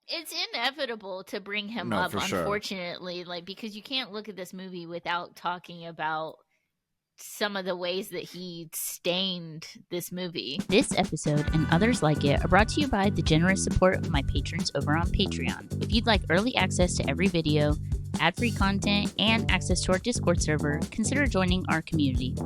It's inevitable to bring him No, up, for sure. unfortunately, like because you can't look at this movie without talking about some of the ways that he stained this movie. This episode and others like it are brought to you by the generous support of my patrons over on Patreon. If you'd like early access to every video, ad-free content, and access to our Discord server, consider joining our community.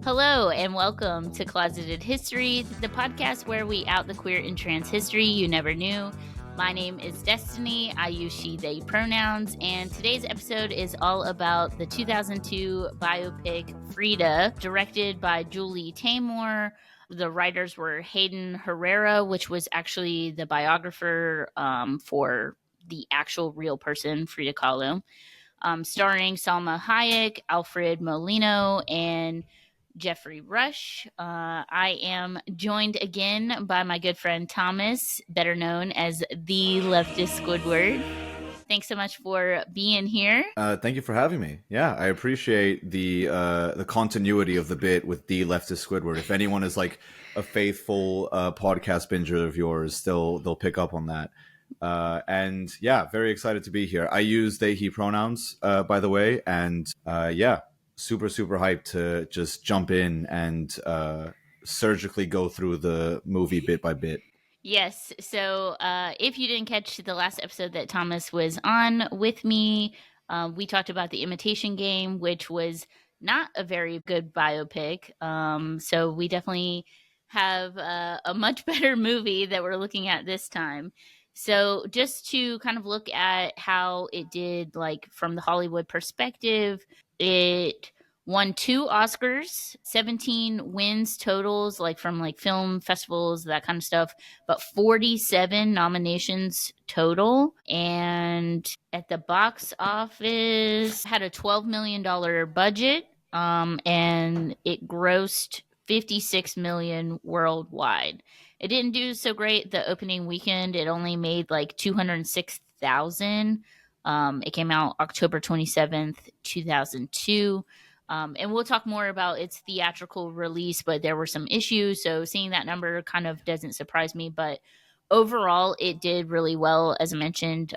Hello, and welcome to Closeted History, the podcast where we out the queer and trans history you never knew. My name is Destiny. I use she, they pronouns, and today's episode is all about the 2002 biopic Frida, directed by Julie Taymor. The writers were Hayden Herrera, which was actually the biographer for the actual real person, Frida Kahlo, starring Salma Hayek, Alfred Molino, and Jeffrey Rush. I am joined again by my good friend Thomas, better known as the LeftistSquidward. Thanks so much for being here. Thank you for having me. Yeah, I appreciate the continuity of the bit with the leftist Squidward. If anyone is like a faithful podcast binger of yours, they'll pick up on that. And yeah, very excited to be here. I use they he pronouns, by the way, and yeah, super hyped to just jump in and surgically go through the movie bit by bit. Yes. So if you didn't catch the last episode that Thomas was on with me, we talked about The Imitation Game, which was not a very good biopic. So we definitely have a much better movie that we're looking at this time. So just to kind of look at how it did, like from the Hollywood perspective, it won 2 Oscars, 17 wins totals, like from like film festivals, that kind of stuff, but 47 nominations total. And at the box office, had a $12 million budget, and it grossed 56 million worldwide. It didn't do so great the opening weekend. It only made like 206,000. It came out October 27th, 2002. And we'll talk more about its theatrical release, but there were some issues. So seeing that number kind of doesn't surprise me. But overall, it did really well. As I mentioned,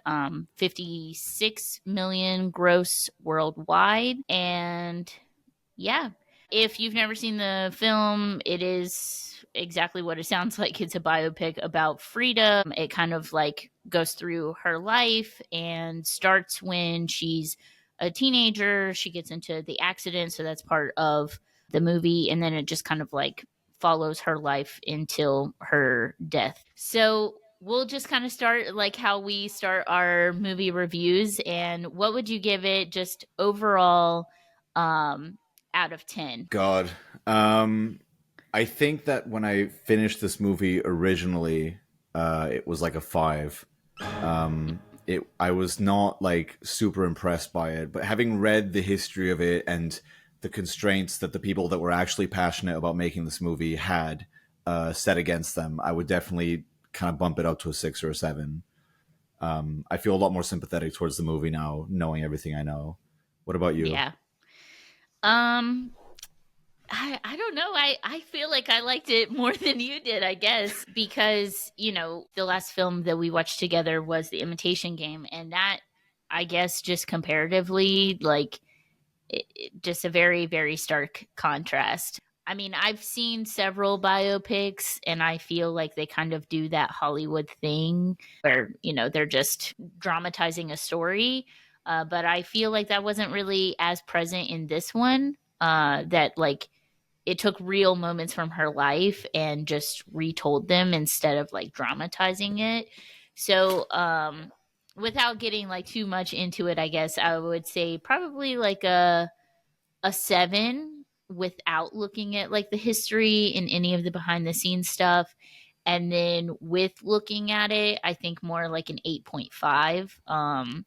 56 million gross worldwide. And yeah, if you've never seen the film, it is exactly what it sounds like. It's a biopic about Frida. It kind of like goes through her life and starts when she's a teenager. She gets into the accident, so that's part of the movie. And then it just kind of like follows her life until her death. So we'll just kind of start like how we start our movie reviews. And what would you give it just overall? Out of 10. God. I think that when I finished this movie originally, it was like a 5. I was not like super impressed by it, but having read the history of it and the constraints that the people that were actually passionate about making this movie had set against them, I would definitely kind of bump it up to a 6 or a 7. I feel a lot more sympathetic towards the movie now, knowing everything I know. What about you? Yeah. I don't know. I feel like I liked it more than you did, I guess, because, you know, the last film that we watched together was The Imitation Game. And that, I guess, just comparatively, like, just a very, very stark contrast. I mean, I've seen several biopics, and I feel like they kind of do that Hollywood thing where, you know, they're just dramatizing a story. But I feel like that wasn't really as present in this one. That, like, it took real moments from her life and just retold them instead of like dramatizing it. So, without getting like too much into it, I guess I would say probably like a 7 without looking at like the history and any of the behind the scenes stuff. And then with looking at it, I think more like an 8.5.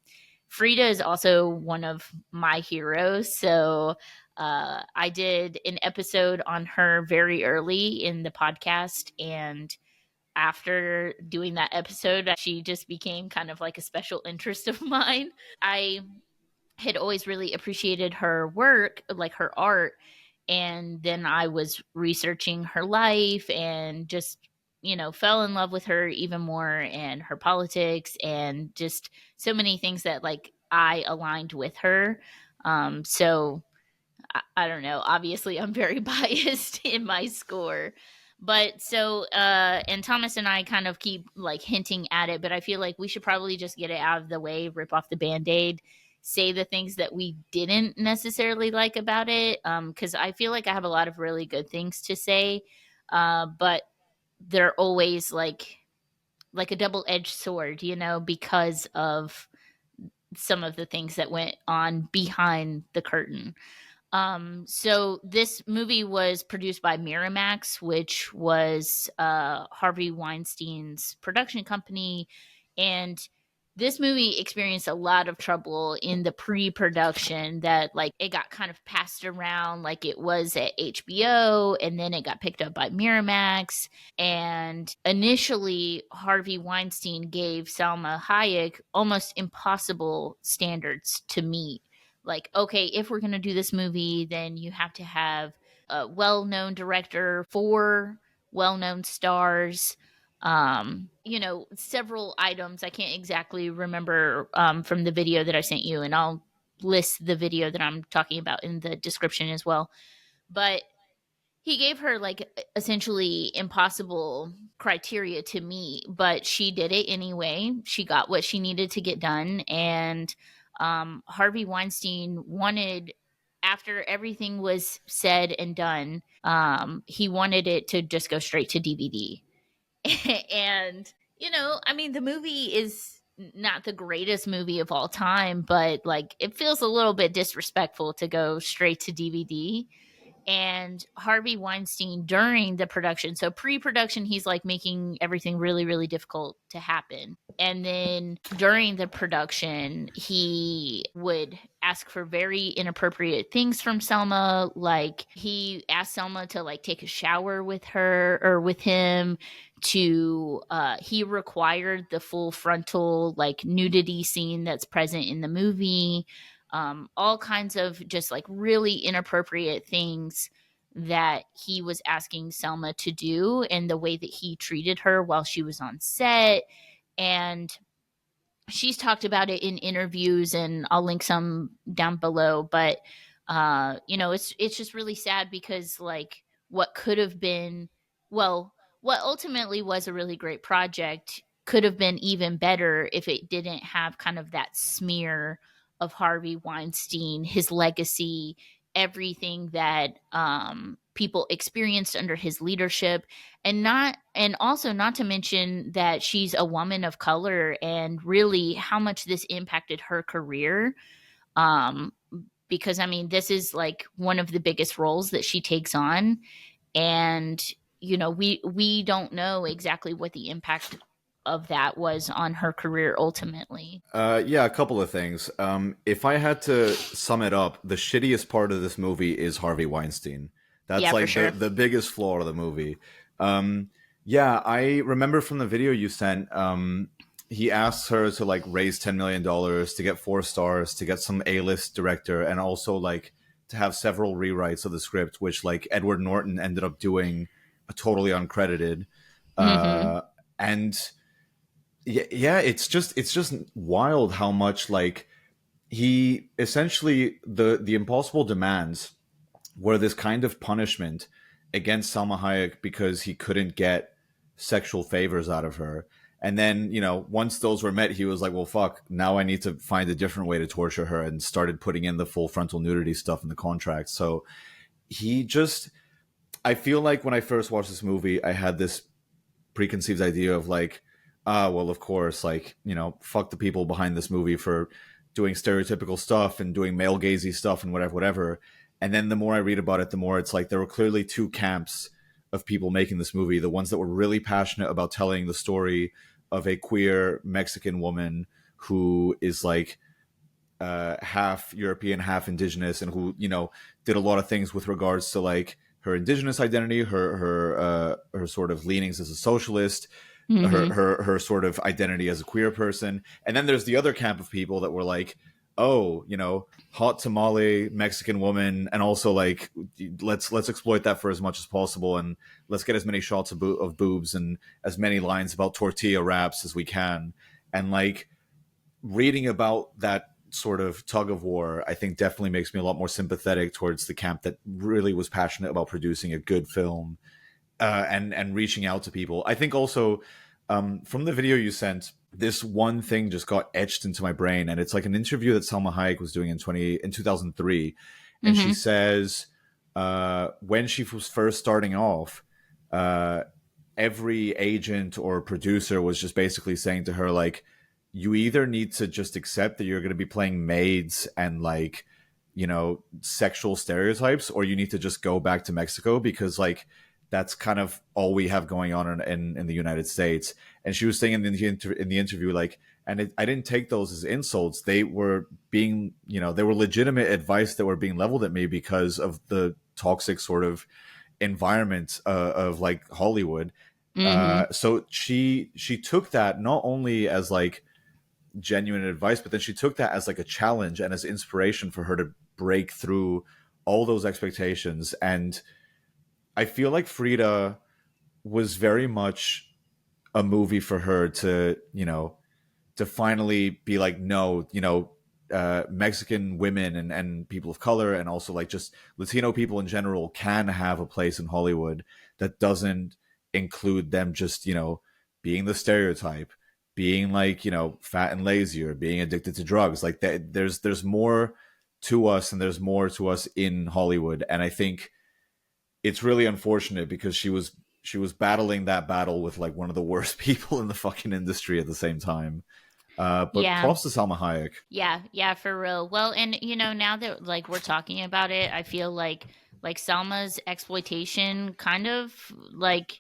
Frida is also one of my heroes. So I did an episode on her very early in the podcast. And after doing that episode, she just became kind of like a special interest of mine. I had always really appreciated her work, like her art. And then I was researching her life and just fell in love with her even more, and her politics, and just so many things that like I aligned with her. So I don't know. Obviously, I'm very biased in my score. But so, and Thomas and I kind of keep like hinting at it, but I feel like we should probably just get it out of the way, rip off the band aid, say the things that we didn't necessarily like about it. Because I feel like I have a lot of really good things to say, but they're always like a double edged sword, because of some of the things that went on behind the curtain. So this movie was produced by Miramax, which was Harvey Weinstein's production company, and this movie experienced a lot of trouble in the pre-production. That like it got kind of passed around like it was at HBO, and then it got picked up by Miramax. And initially, Harvey Weinstein gave Salma Hayek almost impossible standards to meet. Like, okay, if we're going to do this movie, then you have to have a well-known director, 4 well-known stars, several items. I can't exactly remember from the video that I sent you, and I'll list the video that I'm talking about in the description as well. But he gave her like essentially impossible criteria to meet, but she did it anyway. She got what she needed to get done. And Harvey Weinstein wanted, after everything was said and done, he wanted it to just go straight to DVD. And, I mean, the movie is not the greatest movie of all time, but like it feels a little bit disrespectful to go straight to DVD. And Harvey Weinstein, during the production, so pre-production, he's like making everything really, really difficult to happen. And then during the production, he would ask for very inappropriate things from Selma. Like he asked Selma to like take a shower with her or with him. He required the full frontal like nudity scene that's present in the movie. All kinds of just like really inappropriate things that he was asking Selma to do, and the way that he treated her while she was on set. And she's talked about it in interviews, and I'll link some down below. But it's just really sad because like what could have been, well, what ultimately was a really great project could have been even better if it didn't have kind of that smear of Harvey Weinstein, his legacy, everything that people experienced under his leadership, and also not to mention that she's a woman of color, and really how much this impacted her career. Because I mean, this is like one of the biggest roles that she takes on, and we don't know exactly what the impact of that was on her career ultimately. Yeah, a couple of things. If I had to sum it up, the shittiest part of this movie is Harvey Weinstein. That's Yeah, for like sure. the biggest flaw of the movie. Yeah, I remember from the video you sent, he asks her to like raise $10 million to get 4 stars, to get some A-list director, and also like to have several rewrites of the script, which like Edward Norton ended up doing totally uncredited. Mm-hmm. And yeah, it's just wild how much like he essentially the impossible demands were this kind of punishment against Salma Hayek because he couldn't get sexual favors out of her. And then, once those were met, he was like, well, fuck, now I need to find a different way to torture her, and started putting in the full frontal nudity stuff in the contract. So he just, I feel like when I first watched this movie, I had this preconceived idea of like, well, of course, like, fuck the people behind this movie for doing stereotypical stuff and doing male gazy stuff and whatever. And then the more I read about it, the more it's like there were clearly 2 camps of people making this movie. The ones that were really passionate about telling the story of a queer Mexican woman who is like half European, half Indigenous, and who, did a lot of things with regards to like her Indigenous identity, her sort of leanings as a socialist, Mm-hmm. her sort of identity as a queer person. And then there's the other camp of people that were like, oh, hot tamale Mexican woman, and also like let's exploit that for as much as possible, and let's get as many shots of boobs and as many lines about tortilla wraps as we can. And like reading about that sort of tug of war, I think definitely makes me a lot more sympathetic towards the camp that really was passionate about producing a good film, and reaching out to people. I think also, from the video you sent, this one thing just got etched into my brain, and it's like an interview that Salma Hayek was doing in 2003, and she says, when she was first starting off, every agent or producer was just basically saying to her, like, you either need to just accept that you're going to be playing maids and like, sexual stereotypes, or you need to just go back to Mexico, because like that's kind of all we have going on in the United States. And she was saying in the interview, like, and I didn't take those as insults. They were being, they were legitimate advice that were being leveled at me because of the toxic sort of environment of like Hollywood. So she took that not only as like genuine advice, but then she took that as like a challenge and as inspiration for her to break through all those expectations. And I feel like Frida was very much a movie for her to, to finally be like, no, Mexican women and people of color, and also like just Latino people in general, can have a place in Hollywood that doesn't include them just, being the stereotype, being like, fat and lazy, or being addicted to drugs. Like that, there's more to us, and there's more to us in Hollywood. And I think it's really unfortunate because she was battling that battle with like one of the worst people in the fucking industry at the same time. But Yeah. props to Salma Hayek. Yeah, for real. Well, and now that like we're talking about it, I feel like Salma's exploitation kind of like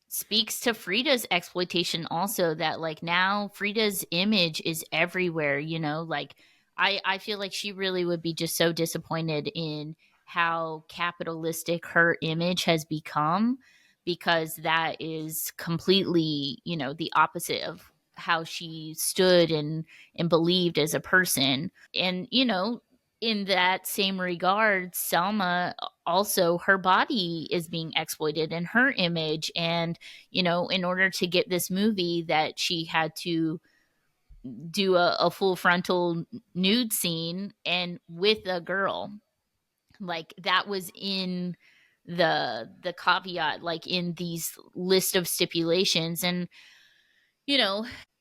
speaks to Frida's exploitation also, that like now Frida's image is everywhere, like I feel like she really would be just so disappointed in how capitalistic her image has become, because that is completely, the opposite of how she stood and believed as a person. And in that same regard, Selma also, her body is being exploited and her image. And, in order to get this movie, that she had to do a full frontal nude scene and with a girl. Like that was in the caveat, like in these list of stipulations. And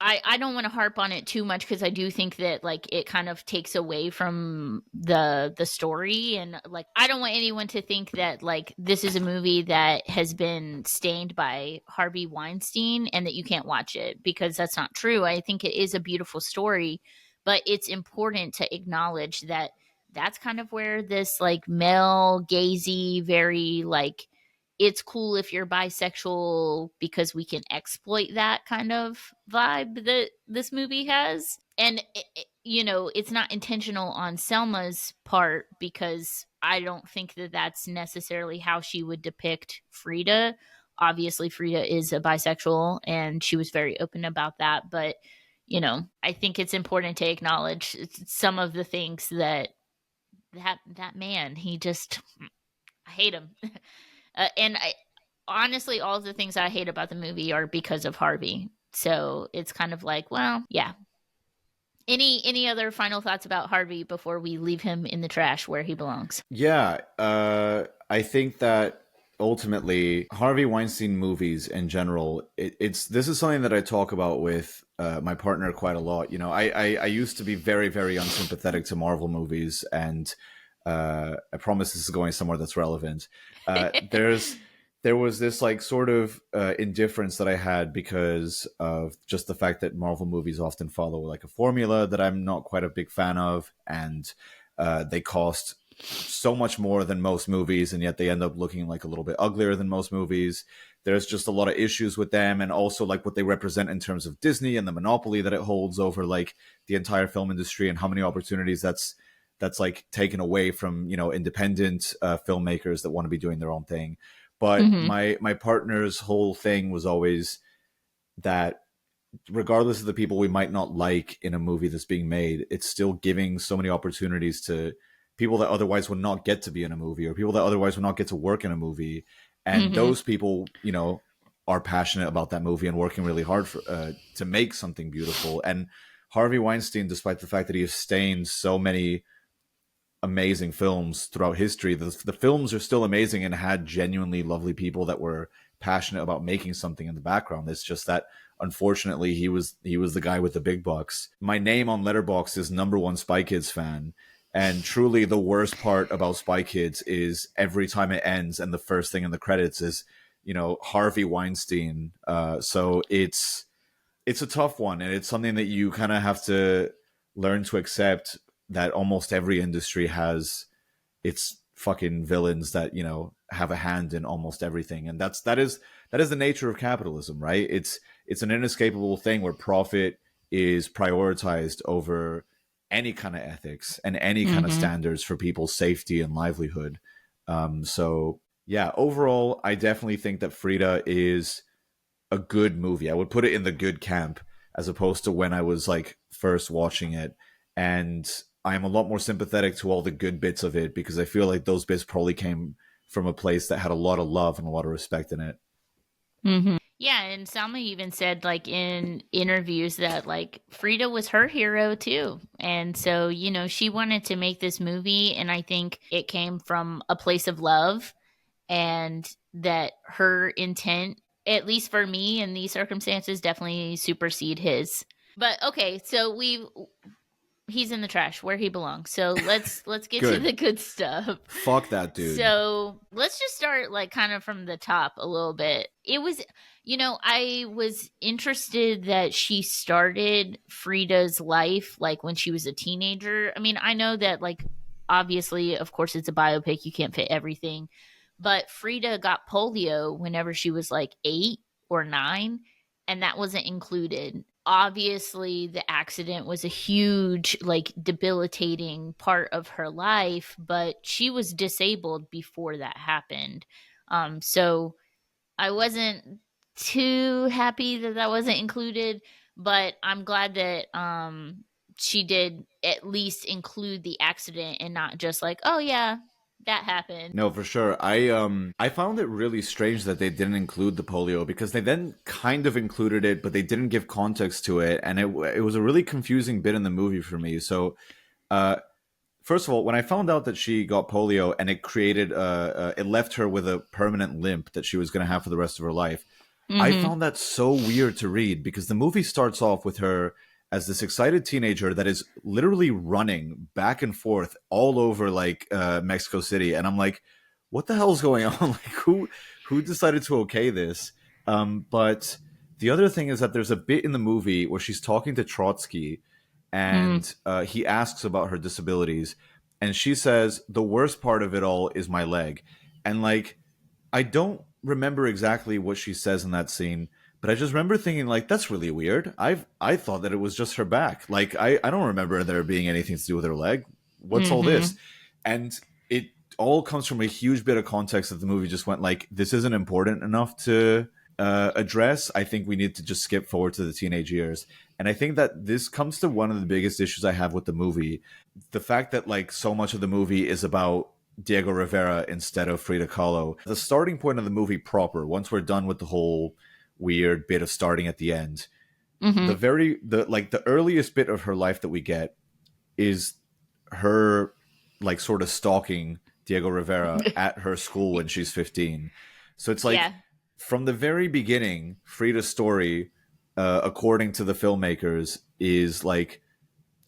I don't want to harp on it too much, because I do think that like it kind of takes away from the story. And like I don't want anyone to think that like this is a movie that has been stained by Harvey Weinstein and that you can't watch it, because that's not true. I think it is a beautiful story, but it's important to acknowledge that that's kind of where this like male gazy, very like, it's cool if you're bisexual because we can exploit that kind of vibe that this movie has. And it's not intentional on Selma's part, because I don't think that that's necessarily how she would depict Frida. Obviously Frida is a bisexual and she was very open about that, but I think it's important to acknowledge some of the things that man, he just, I hate him. And I honestly, all of the things I hate about the movie are because of Harvey. So it's kind of like, well, yeah. Any other final thoughts about Harvey before we leave him in the trash where he belongs? Yeah, I think that ultimately Harvey Weinstein movies in general, this is something that I talk about with my partner quite a lot. I used to be very, very unsympathetic to Marvel movies, and I promise this is going somewhere that's relevant. There was this like sort of indifference that I had because of just the fact that Marvel movies often follow like a formula that I'm not quite a big fan of, and they cost so much more than most movies, and yet they end up looking like a little bit uglier than most movies. There's just a lot of issues with them, and also like what they represent in terms of Disney and the monopoly that it holds over like the entire film industry, and how many opportunities that's like taken away from independent filmmakers that want to be doing their own thing. But my partner's whole thing was always that regardless of the people we might not like in a movie that's being made, it's still giving so many opportunities to people that otherwise would not get to be in a movie, or people that otherwise would not get to work in a movie. And those people, you know, are passionate about that movie and working really hard for to make something beautiful. And Harvey Weinstein, despite the fact that he has stained so many amazing films throughout history, the films are still amazing and had genuinely lovely people that were passionate about making something in the background. It's just that unfortunately he was the guy with the big bucks. My name on Letterboxd is #1 Spy Kids fan. And truly the worst part about Spy Kids is every time it ends and the first thing in the credits is, you know, Harvey Weinstein. So it's a tough one, and it's something that you kind of have to learn to accept, that almost every industry has its fucking villains that, you know, have a hand in almost everything. And that is the nature of capitalism, right? It's an inescapable thing where profit is prioritized over any kind of ethics and any kind of standards for people's safety and livelihood. So yeah, overall, I definitely think that Frida is a good movie. I would put it in the good camp, as opposed to when I was like first watching it. And I'm a lot more sympathetic to all the good bits of it, because I feel like those bits probably came from a place that had a lot of love and a lot of respect in it. Yeah, and Salma even said, like, in interviews that, like, Frida was her hero too. And so, you know, she wanted to make this movie, and I think it came from a place of love, and that her intent, at least for me in these circumstances, definitely supersede his. But okay, so he's in the trash where he belongs. So let's get to the good stuff. Fuck that dude. So let's just start like kind of from the top a little bit. It was, you know, I was interested that she started Frida's life like when she was a teenager. I mean, I know that, like, obviously, of course, it's a biopic, you can't fit everything, but Frida got polio whenever she was like 8 or 9, and that wasn't included. Obviously, the accident was a huge, like, debilitating part of her life, but she was disabled before that happened. So I wasn't too happy that that wasn't included, but I'm glad that she did at least include the accident and not just like, oh yeah, that happened. No, for sure. I found it really strange that they didn't include the polio, because they then kind of included it, but they didn't give context to it, and it was a really confusing bit in the movie for me. So, first of all, when I found out that she got polio and it created it left her with a permanent limp that she was going to have for the rest of her life, I found that so weird to read, because the movie starts off with her as this excited teenager that is literally running back and forth all over like Mexico City, and I'm like, what the hell's going on? Like, who decided to okay this? But the other thing is that there's a bit in the movie where she's talking to Trotsky, and he asks about her disabilities, and she says, the worst part of it all is my leg. And like, I don't remember exactly what she says in that scene, but I just remember thinking, like, that's really weird. I thought that it was just her back. Like, I don't remember there being anything to do with her leg. What's all this? And it all comes from a huge bit of context that the movie just went like, this isn't important enough to address. I think we need to just skip forward to the teenage years. And I think that this comes to one of the biggest issues I have with the movie. The fact that, like, so much of the movie is about Diego Rivera instead of Frida Kahlo. The starting point of the movie proper, once we're done with the whole weird bit of starting at the end, the earliest bit of her life that we get is her like sort of stalking Diego Rivera at her school when she's 15. So it's like, from the very beginning, Frida's story, according to the filmmakers, is like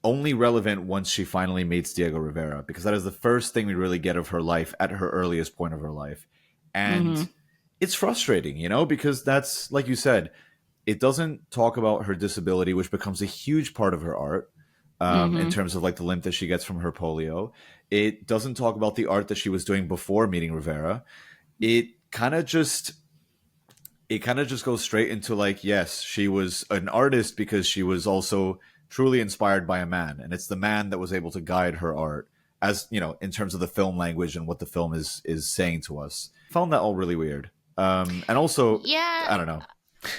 only relevant once she finally meets Diego Rivera, because that is the first thing we really get of her life at her earliest point of her life. And it's frustrating, you know, because that's, like you said, it doesn't talk about her disability, which becomes a huge part of her art, in terms of like the limp that she gets from her polio. It doesn't talk about the art that she was doing before meeting Rivera. It kind of just goes straight into like, yes, she was an artist because she was also truly inspired by a man, and it's the man that was able to guide her art, as you know, in terms of the film language and what the film is saying to us. Found that all really weird. And also, I don't know.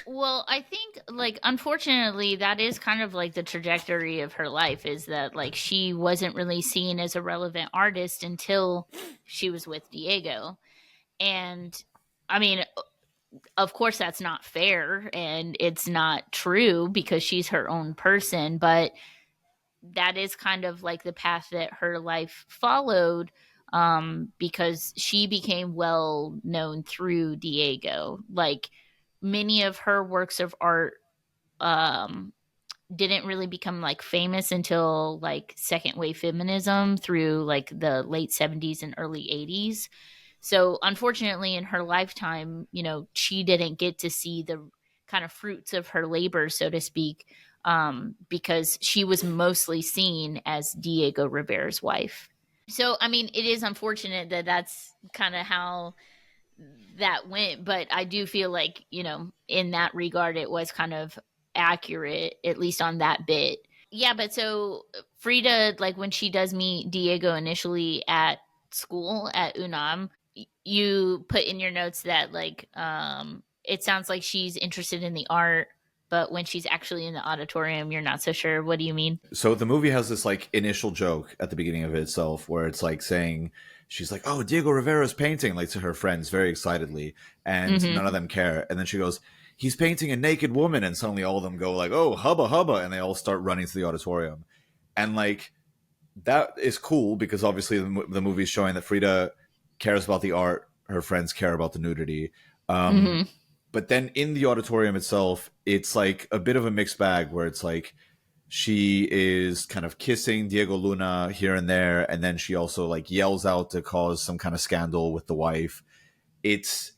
Well, I think like unfortunately that is kind of like the trajectory of her life, is that like she wasn't really seen as a relevant artist until she was with Diego. And I mean, of course that's not fair and it's not true because she's her own person, but that is kind of like the path that her life followed, because she became well known through Diego. Like many of her works of art um, didn't really become like famous until like second wave feminism through like the late 70s and early 80s. So unfortunately in her lifetime, she didn't get to see the kind of fruits of her labor, so to speak, because she was mostly seen as Diego Rivera's wife. So I mean, it is unfortunate that that's kind of how that went, but I do feel like, in that regard it was kind of accurate, at least on that bit. Yeah, but so Frida, like when she does meet Diego initially at school at UNAM, you put in your notes that like it sounds like she's interested in the art, but when she's actually in the auditorium you're not so sure. What do you mean? So the movie has this like initial joke at the beginning of it itself where it's like saying, she's like, oh, Diego Rivera's painting, like to her friends very excitedly, and Mm-hmm. none of them care. And then she goes, he's painting a naked woman, and suddenly all of them go like, oh, hubba hubba, and they all start running to the auditorium. And like that is cool because obviously the movie's showing that Frida cares about the art, her friends care about the nudity. Mm-hmm. But then in the auditorium itself, it's like a bit of a mixed bag where it's like she is kind of kissing Diego Luna here and there, and then she also like yells out to cause some kind of scandal with the wife. It's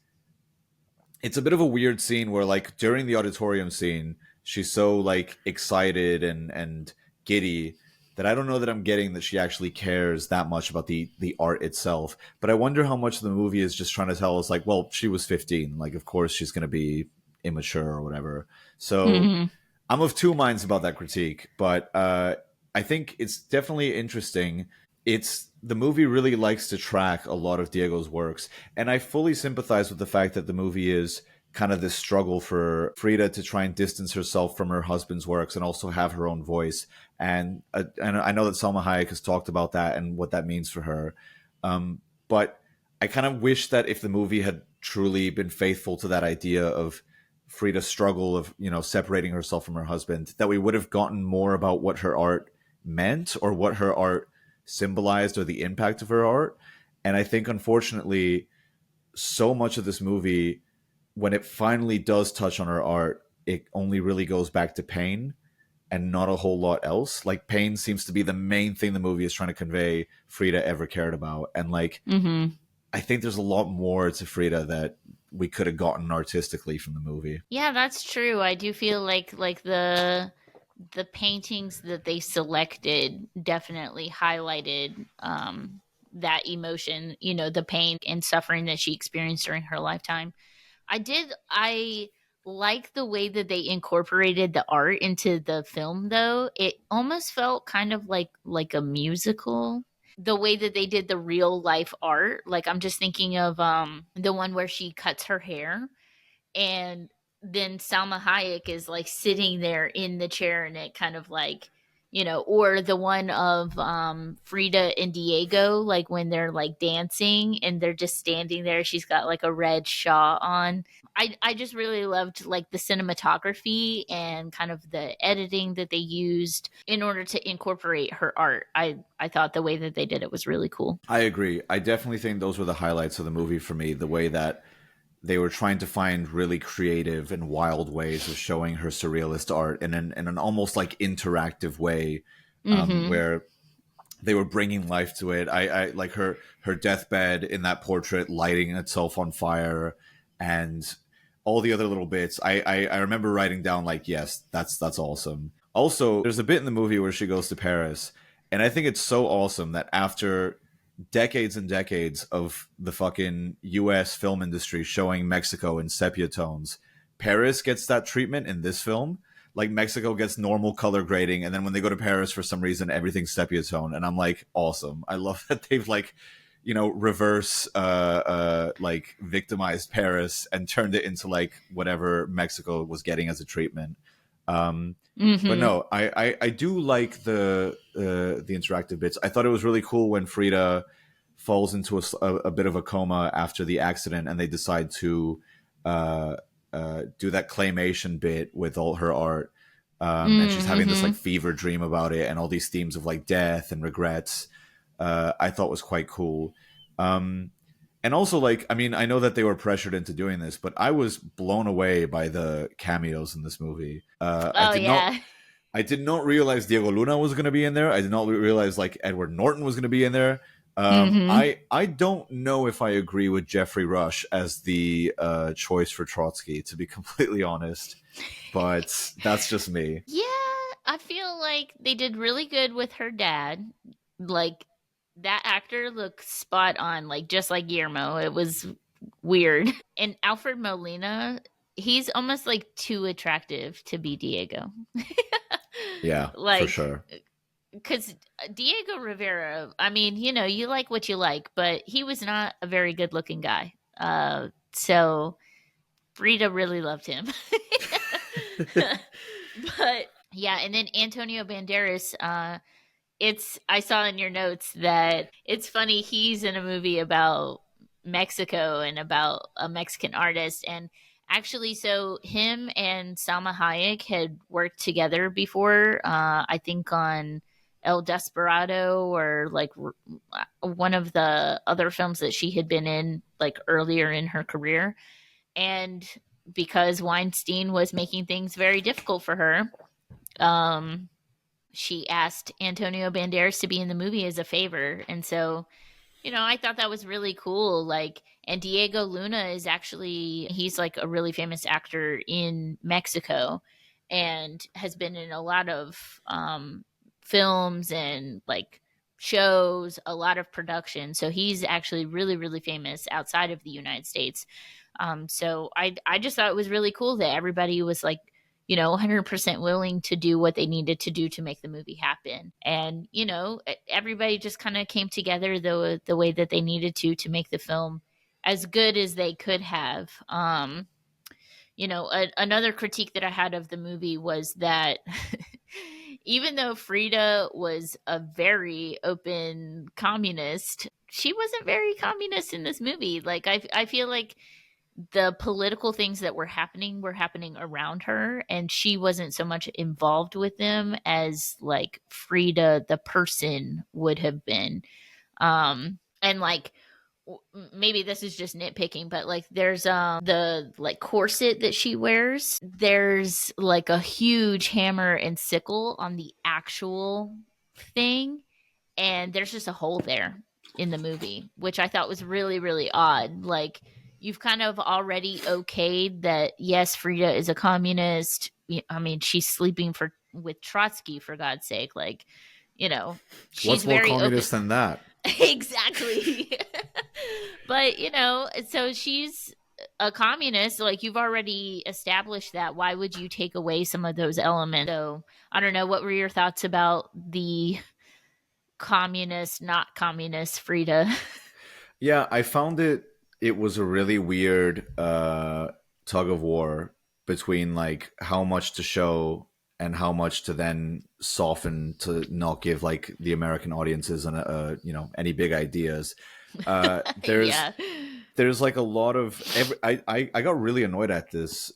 it's a bit of a weird scene where like during the auditorium scene, she's so like excited and giddy that I don't know that I'm getting that she actually cares that much about the art itself. But I wonder how much the movie is just trying to tell us like, well, she was 15, like of course she's going to be immature or whatever. So Mm-hmm. I'm of two minds about that critique, but I think it's definitely interesting. It's the movie really likes to track a lot of Diego's works, and I fully sympathize with the fact that the movie is kind of this struggle for Frida to try and distance herself from her husband's works and also have her own voice. And I know that Salma Hayek has talked about that and what that means for her. But I kind of wish that if the movie had truly been faithful to that idea of Frida's struggle of separating herself from her husband, that we would have gotten more about what her art meant or what her art symbolized or the impact of her art. And I think unfortunately so much of this movie, when it finally does touch on her art, it only really goes back to pain and not a whole lot else. Like pain seems to be the main thing the movie is trying to convey Frida ever cared about. And like Mm-hmm. I think there's a lot more to Frida that we could have gotten artistically from the movie. Yeah, that's true. I do feel like the paintings that they selected definitely highlighted that emotion, the pain and suffering that she experienced during her lifetime. I like the way that they incorporated the art into the film though. It almost felt kind of like a musical. The way that they did the real life art. Like I'm just thinking of the one where she cuts her hair and then Salma Hayek is like sitting there in the chair and it kind of like, or the one of Frida and Diego, like when they're like dancing and they're just standing there. She's got like a red shawl on. I just really loved like the cinematography and kind of the editing that they used in order to incorporate her art. I thought the way that they did it was really cool. I agree. I definitely think those were the highlights of the movie for me. The way that they were trying to find really creative and wild ways of showing her surrealist art in an almost like interactive way, Mm-hmm. where they were bringing life to it. I like her deathbed in that portrait lighting itself on fire, and all the other little bits. I remember writing down like, yes, that's awesome. Also, there's a bit in the movie where she goes to Paris, and I think it's so awesome that after decades and decades of the fucking US film industry showing Mexico in sepia tones, Paris gets that treatment in this film. Like Mexico gets normal color grading, and then when they go to Paris for some reason, everything's sepia tone, and I'm like, awesome. I love that they've like reverse like victimized Paris and turned it into like whatever Mexico was getting as a treatment. But no, I do like the interactive bits. I thought it was really cool when Frida falls into a bit of a coma after the accident, and they decide to do that claymation bit with all her art. And she's having this like fever dream about it, and all these themes of like death and regrets. I thought was quite cool. And also, like, I mean, I know that they were pressured into doing this, but I was blown away by the cameos in this movie. I did not realize Diego Luna was going to be in there. I did not realize like Edward Norton was going to be in there. I don't know if I agree with Jeffrey Rush as the choice for Trotsky, to be completely honest, but that's just me. Yeah, I feel like they did really good with her dad. Like, that actor looked spot on, like just like Guillermo. It was weird. And Alfred Molina, he's almost like too attractive to be Diego. Yeah, like, for sure. Because Diego Rivera, I mean, you like what you like, but he was not a very good looking guy. So Frida really loved him. But yeah, and then Antonio Banderas, I saw in your notes that it's funny, he's in a movie about Mexico and about a Mexican artist. And actually, so him and Salma Hayek had worked together before, I think on El Desperado, or like one of the other films that she had been in like earlier in her career. And because Weinstein was making things very difficult for her, she asked Antonio Banderas to be in the movie as a favor. And so, I thought that was really cool. Like, and Diego Luna is actually, he's like a really famous actor in Mexico and has been in a lot of films and like shows, a lot of production. So he's actually really, really famous outside of the United States. So I just thought it was really cool that everybody was like, 100% willing to do what they needed to do to make the movie happen. And, everybody just kind of came together the way that they needed to make the film as good as they could have. Another critique that I had of the movie was that even though Frida was a very open communist, she wasn't very communist in this movie. Like, I feel like the political things that were happening around her, and she wasn't so much involved with them as like Frida the person would have been. And like, maybe this is just nitpicking, but like there's the like corset that she wears, there's like a huge hammer and sickle on the actual thing, and there's just a hole there in the movie, which I thought was really, really odd. Like, you've kind of already okayed that, yes, Frida is a communist. I mean, she's sleeping with Trotsky, for God's sake. Like, she's what's more very communist open. than that? Exactly. But, so she's a communist. Like, you've already established that. Why would you take away some of those elements? So, I don't know. What were your thoughts about the communist, not communist Frida? Yeah, I found it was a really weird tug of war between like how much to show and how much to then soften to not give like the American audiences any big ideas. There's like a lot of I got really annoyed at this.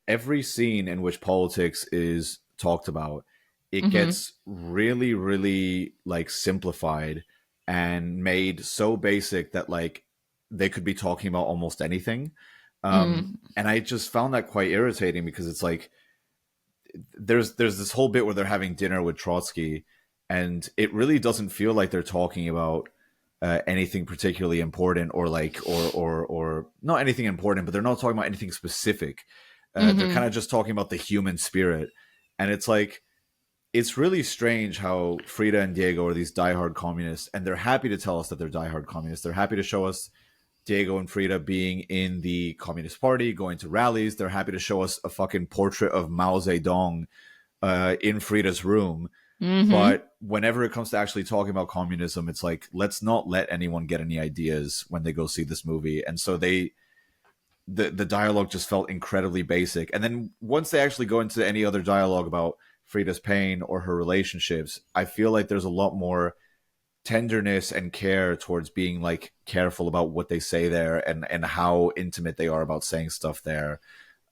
Every scene in which politics is talked about, it gets really, really like simplified and made so basic that like they could be talking about almost anything. And I just found that quite irritating, because it's like there's this whole bit where they're having dinner with Trotsky, and it really doesn't feel like they're talking about anything particularly important, or like or not anything important, but they're not talking about anything specific. They're kind of just talking about the human spirit. And it's like, it's really strange how Frida and Diego are these diehard communists, and they're happy to tell us that they're diehard communists. They're happy to show us Diego and Frida being in the Communist Party, going to rallies. They're happy to show us a fucking portrait of Mao Zedong in Frida's room. Mm-hmm. But whenever it comes to actually talking about communism, it's like, let's not let anyone get any ideas when they go see this movie. And so the dialogue just felt incredibly basic. And then once they actually go into any other dialogue about Frida's pain or her relationships, I feel like there's a lot more tenderness and care towards being like careful about what they say there, and how intimate they are about saying stuff there,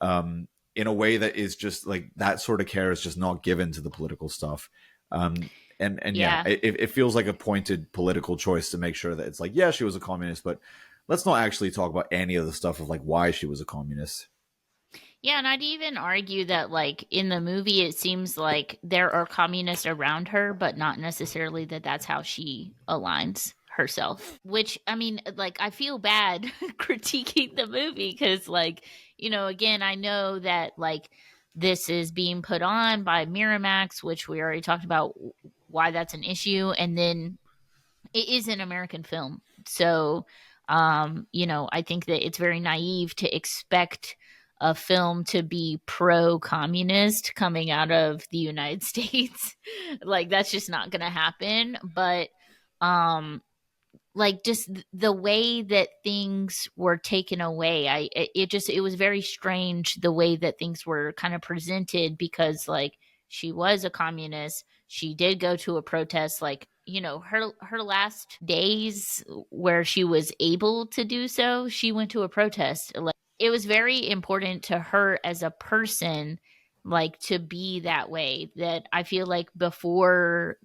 in a way that is just like, that sort of care is just not given to the political stuff. And yeah, Yeah. it feels like a pointed political choice to make sure that it's like, yeah, she was a communist, but let's not actually talk about any of the stuff of like why she was a communist. Yeah, and I'd even argue that, like, in the movie, it seems like there are communists around her, but not necessarily that that's how she aligns herself. Which, I mean, like, I feel bad critiquing the movie because, like, again, I know that, like, this is being put on by Miramax, which we already talked about why that's an issue. And then it is an American film. So, I think that it's very naive to expect a film to be pro communist coming out of the United States. Like, that's just not going to happen. But, like, just the way that things were taken away, it was very strange the way that things were kind of presented, because, like, she was a communist. She did go to a protest, like, her last days where she was able to do so, she went to a protest. Like, it was very important to her as a person, like, to be that way. That I feel like before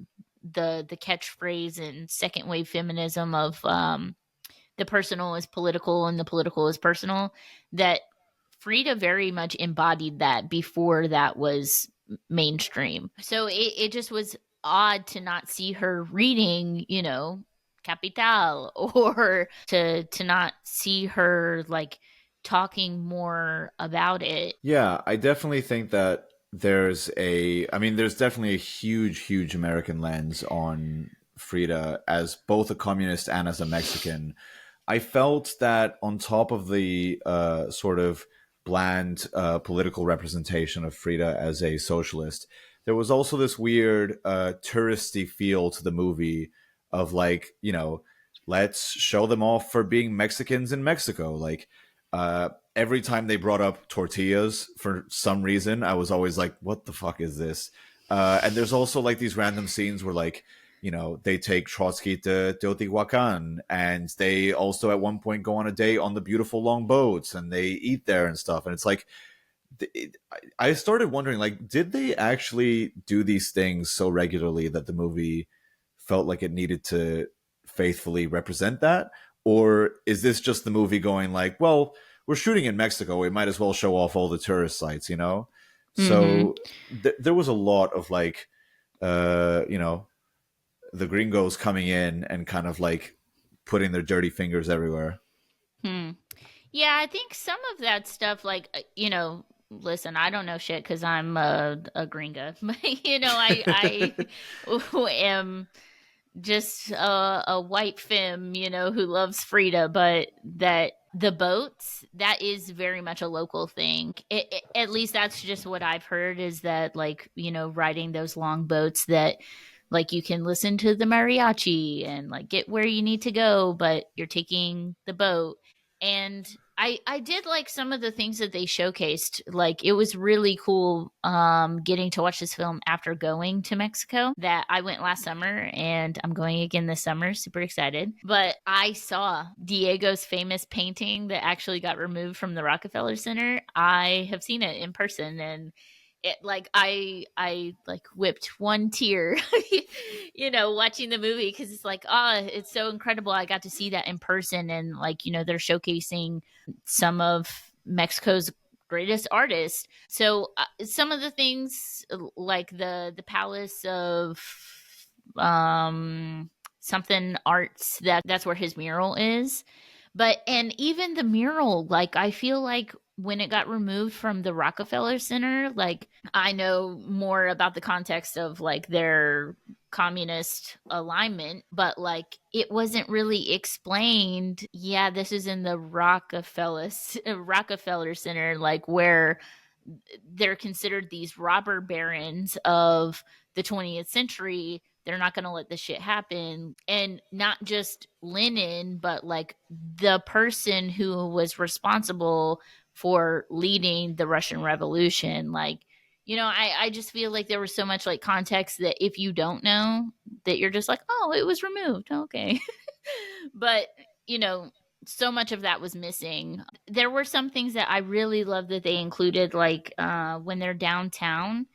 the catchphrase and second wave feminism of the personal is political and the political is personal, that Frida very much embodied that before that was mainstream. So it just was odd to not see her reading, Capital, or to not see her, like, talking more about it. Yeah, I definitely think that there's definitely a huge American lens on Frida as both a communist and as a Mexican. I felt that on top of the sort of bland political representation of Frida as a socialist, there was also this weird touristy feel to the movie of like, let's show them off for being Mexicans in Mexico. Like, every time they brought up tortillas for some reason, I was always like, what the fuck is this? And there's also like these random scenes where like, they take Trotsky to Teotihuacan, and they also at one point go on a date on the beautiful long boats, and they eat there and stuff. And it's like, I started wondering, like, did they actually do these things so regularly that the movie felt like it needed to faithfully represent that? Or is this just the movie going like, well, we're shooting in Mexico, we might as well show off all the tourist sites? Mm-hmm. So there was a lot of like, the gringos coming in and kind of like putting their dirty fingers everywhere. Hmm. Yeah, I think some of that stuff, like, listen, I don't know shit because I'm a gringa. I am just a white femme, who loves Frida, but that the boats, that is very much a local thing. At least that's just what I've heard, is that, like, riding those long boats, that, like, you can listen to the mariachi and, like, get where you need to go, but you're taking the boat. And I did like some of the things that they showcased. Like, it was really cool getting to watch this film after going to Mexico. That I went last summer and I'm going again this summer. Super excited. But I saw Diego's famous painting that actually got removed from the Rockefeller Center. I have seen it in person, and it, like, I like whipped one tear watching the movie, because it's like, it's so incredible. I got to see that in person, and, like, they're showcasing some of Mexico's greatest artists. So some of the things, like the palace of something arts, that's where his mural is. But, and even the mural, like, I feel like when it got removed from the Rockefeller Center, like, I know more about the context of, like, their communist alignment, but, like, it wasn't really explained. Yeah, this is in the Rockefeller Center, like, where they're considered these robber barons of the 20th century. They're not going to let this shit happen. And not just Lenin, but like the person who was responsible for leading the Russian Revolution. Like, you know, I just feel like there was so much like context that if you don't know, that you're just like, oh, it was removed. Okay. But, you know, so much of that was missing. There were some things that I really love that they included, like when they're downtown,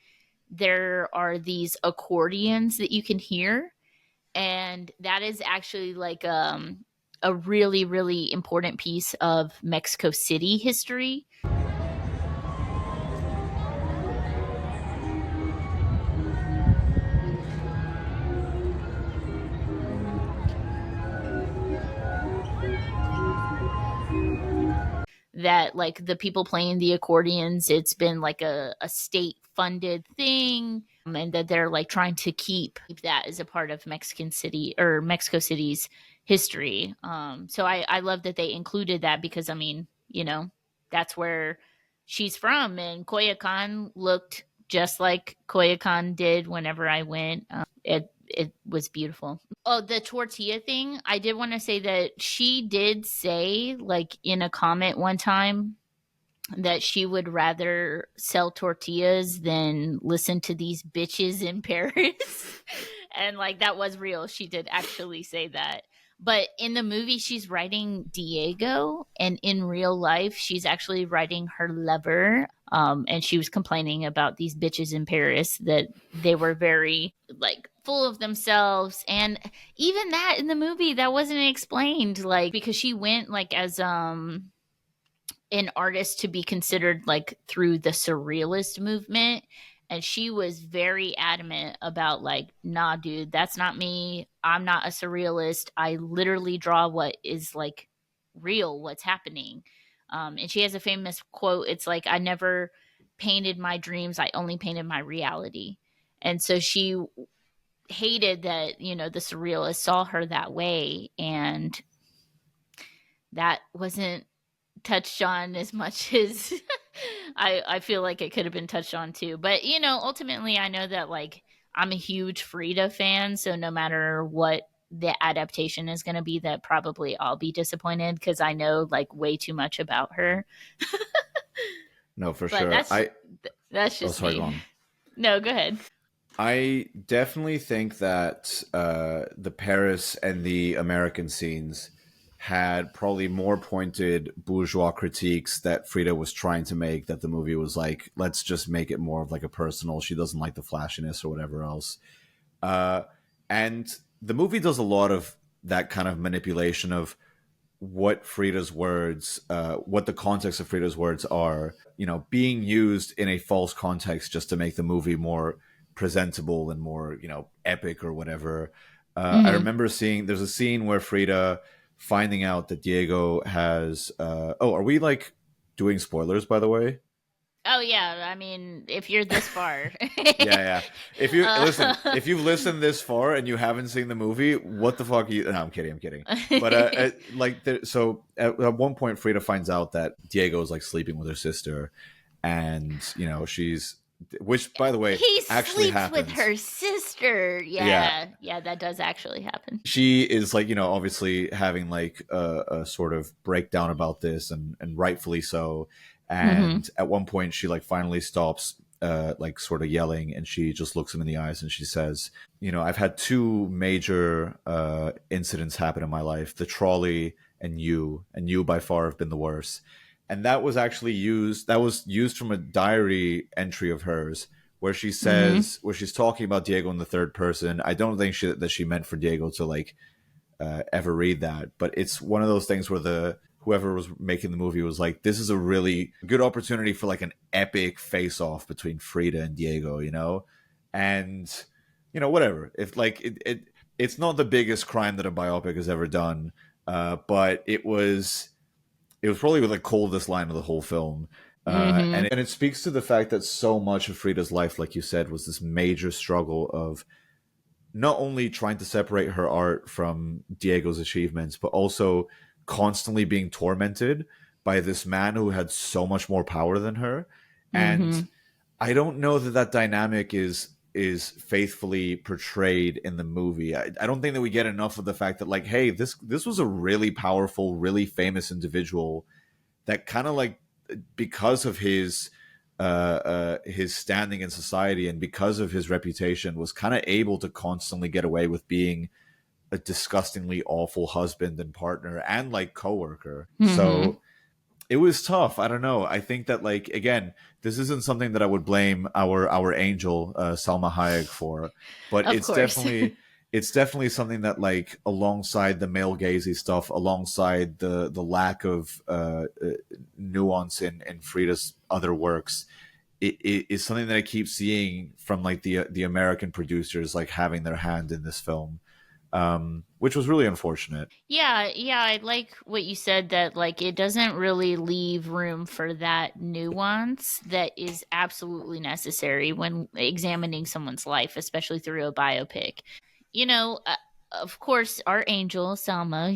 there are these accordions that you can hear. And that is actually like a really, really important piece of Mexico City history. That like the people playing the accordions, it's been like a state funded thing, and that they're like trying to keep that as a part of Mexican City or Mexico City's history. So I love that they included that, because I mean, you know, that's where she's from, and Coyoacan looked just like Coyoacan did whenever I went. It was beautiful. Oh, the tortilla thing. I did want to say that she did say, like, in a comment one time, that she would rather sell tortillas than listen to these bitches in Paris. And like that was real. She did actually say that. But in the movie, she's writing Diego, and in real life, she's actually writing her lover. And she was complaining about these bitches in Paris, that they were very like full of themselves. And even that in the movie, that wasn't explained, like, because she went like as an artist to be considered like through the surrealist movement, and she was very adamant about like, nah dude, that's not me, I'm not a surrealist, I literally draw what is like real, what's happening. And she has a famous quote, it's like, I never painted my dreams, I only painted my reality. And so she hated that, you know, the surrealists saw her that way, and that wasn't touched on as much as I feel like it could have been touched on too. But you know, ultimately, I know that like I'm a huge Frida fan, so no matter what the adaptation is going to be, that probably I'll be disappointed, because I know like way too much about her. No, for But sure. that's just sorry, me. go on. No, go ahead. I definitely think that the Paris and the American scenes had probably more pointed bourgeois critiques that Frida was trying to make, that the movie was like, let's just make it more of like a personal, she doesn't like the flashiness or whatever else. And the movie does a lot of that kind of manipulation of what Frida's words, what the context of Frida's words are, you know, being used in a false context just to make the movie more presentable and more, you know, epic or whatever. I remember seeing, there's a scene where Frida finding out that Diego has, oh, are we like doing spoilers, by the way? Oh yeah, I mean, if you're this far. Yeah. If you listen, if you've listened this far and you haven't seen the movie, what the fuck are you? No, I'm kidding. But so at one point, Frida finds out that Diego is like sleeping with her sister, and you know she's, which by the way, he actually sleeps happens with her sister. Yeah, that does actually happen. She is like, you know, obviously having like a sort of breakdown about this, and rightfully so. And at one point, she like finally stops, like sort of yelling, and she just looks him in the eyes and she says, you know, I've had two major incidents happen in my life: the trolley and you by far have been the worst. And that was actually used. That was used from a diary entry of hers, where she says, where she's talking about Diego in the third person. I don't think that she meant for Diego to like ever read that, but it's one of those things where whoever was making the movie was like, this is a really good opportunity for like an epic face off between Frida and Diego, you know? And you know, whatever. If like it's not the biggest crime that a biopic has ever done, but it was probably the coldest line of the whole film. And it speaks to the fact that so much of Frida's life, like you said, was this major struggle of not only trying to separate her art from Diego's achievements, but also constantly being tormented by this man who had so much more power than her. And I don't know that dynamic is is faithfully portrayed in the movie. I don't think that we get enough of the fact that like, hey, this was a really powerful, really famous individual that kind of like, because of his standing in society and because of his reputation, was kind of able to constantly get away with being a disgustingly awful husband and partner and like coworker. So it was tough. I don't know. I think that like, again, this isn't something that I would blame our angel Salma Hayek for, but Of course. it's definitely something that like, alongside the male gazy stuff, alongside the lack of nuance in Frida's other works, it is something that I keep seeing from like the American producers like having their hand in this film, which was really unfortunate. Yeah, I like what you said, that like it doesn't really leave room for that nuance that is absolutely necessary when examining someone's life, especially through a biopic. You know, of course, our angel Salma,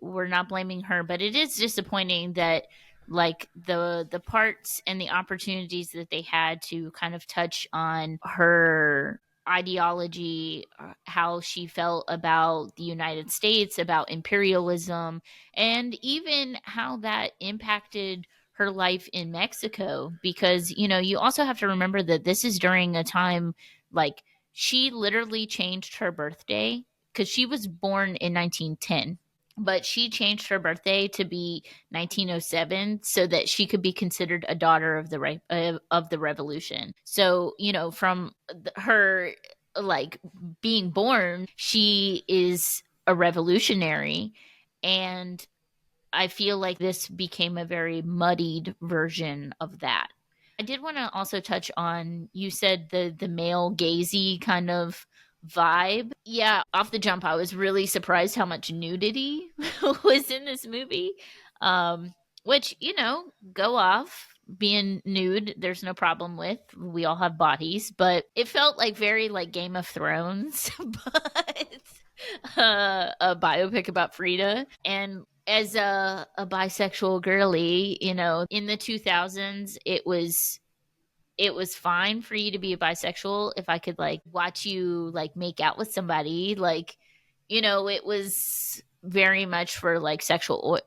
we're not blaming her, but it is disappointing that like the parts and the opportunities that they had to kind of touch on her ideology, how she felt about the United States, about imperialism, and even how that impacted her life in Mexico. Because, you also have to remember that this is during a time like she literally changed her birthday because she was born in 1910. But she changed her birthday to be 1907 so that she could be considered a daughter of the revolution. So, from her like being born, she is a revolutionary, and I feel like this became a very muddied version of that. I did want to also touch on, you said the male gazy kind of vibe. Yeah, off the jump, I was really surprised how much nudity was in this movie. Which, go off. Being nude, there's no problem with. We all have bodies, but it felt like very like Game of Thrones, but a biopic about Frida. And as a bisexual girly, in the 2000s, it was fine for you to be a bisexual if I could like watch you like make out with somebody. Like, it was very much for like sexual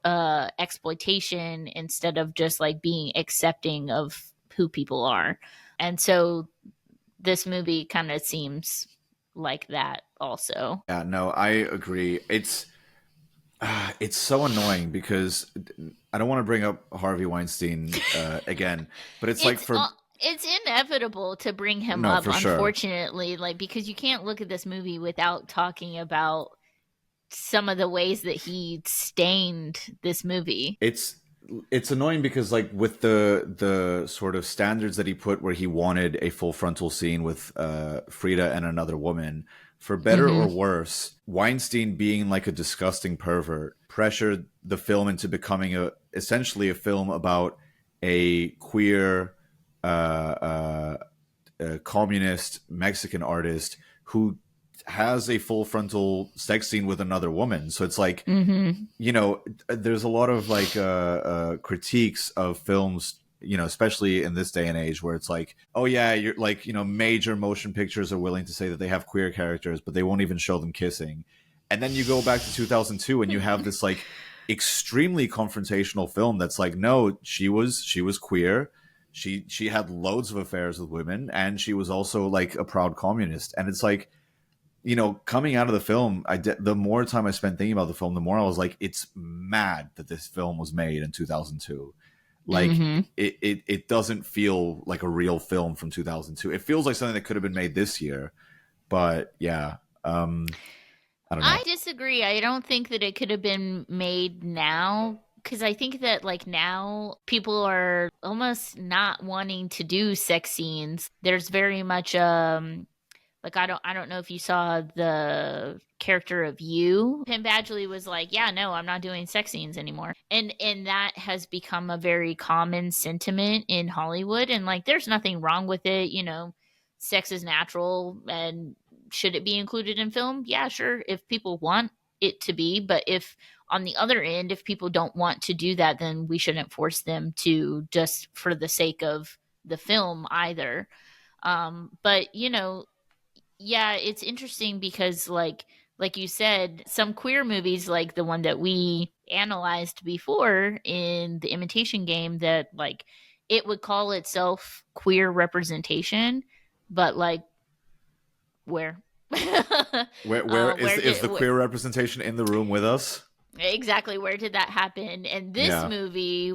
exploitation instead of just like being accepting of who people are. And so this movie kind of seems like that also. Yeah, no, I agree. It's so annoying because I don't want to bring up Harvey Weinstein again, but it's like, It's for it's inevitable to bring him no, up, for sure. unfortunately, like because you can't look at this movie without talking about some of the ways that he stained this movie. It's annoying because like, with the sort of standards that he put, where he wanted a full frontal scene with Frida and another woman, for better or Mm-hmm. worse, Weinstein, being like a disgusting pervert, pressured the film into becoming essentially a film about a queer communist Mexican artist who has a full frontal sex scene with another woman. So it's like, Mm-hmm. there's a lot of like critiques of films, especially in this day and age, where it's like, oh yeah, you're like, major motion pictures are willing to say that they have queer characters, but they won't even show them kissing. And then you go back to 2002 and you have this like extremely confrontational film that's like, no, she was queer. She had loads of affairs with women, and she was also like a proud communist. And it's like, coming out of the film, the more time I spent thinking about the film, the more I was like, it's mad that this film was made in 2002. Like, Mm-hmm. it doesn't feel like a real film from 2002. It feels like something that could have been made this year. But yeah, I don't know. I disagree. I don't think that it could have been made now, because I think that like now people are almost not wanting to do sex scenes. There's very much like I don't know if you saw the character of You. Tim Badgley was like, "Yeah, no, I'm not doing sex scenes anymore." And that has become a very common sentiment in Hollywood, and like there's nothing wrong with it, sex is natural, and should it be included in film? Yeah, sure, if people want it to be, but if on the other end, if people don't want to do that, then we shouldn't force them to just for the sake of the film either. But Yeah, it's interesting because like you said, some queer movies like the one that we analyzed before in The Imitation Game, that like it would call itself queer representation, but like where? Where is Did the queer representation in the room with us? exactly, where did that happen? And this Yeah, movie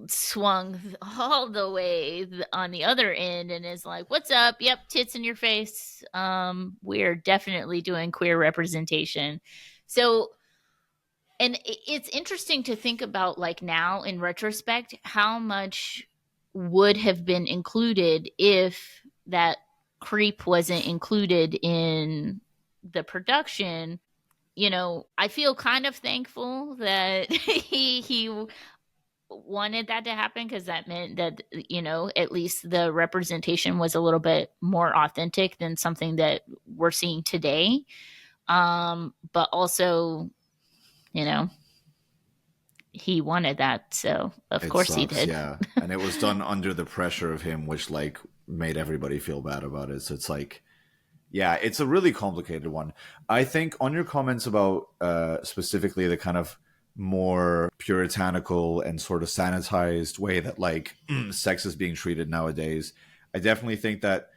swung all the way on the other end and is like, what's up? Yep, tits in your face. We're definitely doing queer representation. So, and it's interesting to think about, like, now in retrospect, how much would have been included if that creep wasn't included in the production. You know, I feel kind of thankful that he wanted that to happen, because that meant that, you know, at least the representation was a little bit more authentic than something that we're seeing today. But also, you know, he wanted that, so of it course he sucks. did. Yeah, and it was done under the pressure of him, which like made everybody feel bad about it. So it's like, yeah, it's a really complicated one. I think on your comments about specifically the kind of more puritanical and sort of sanitized way that like sex is being treated nowadays, I definitely think that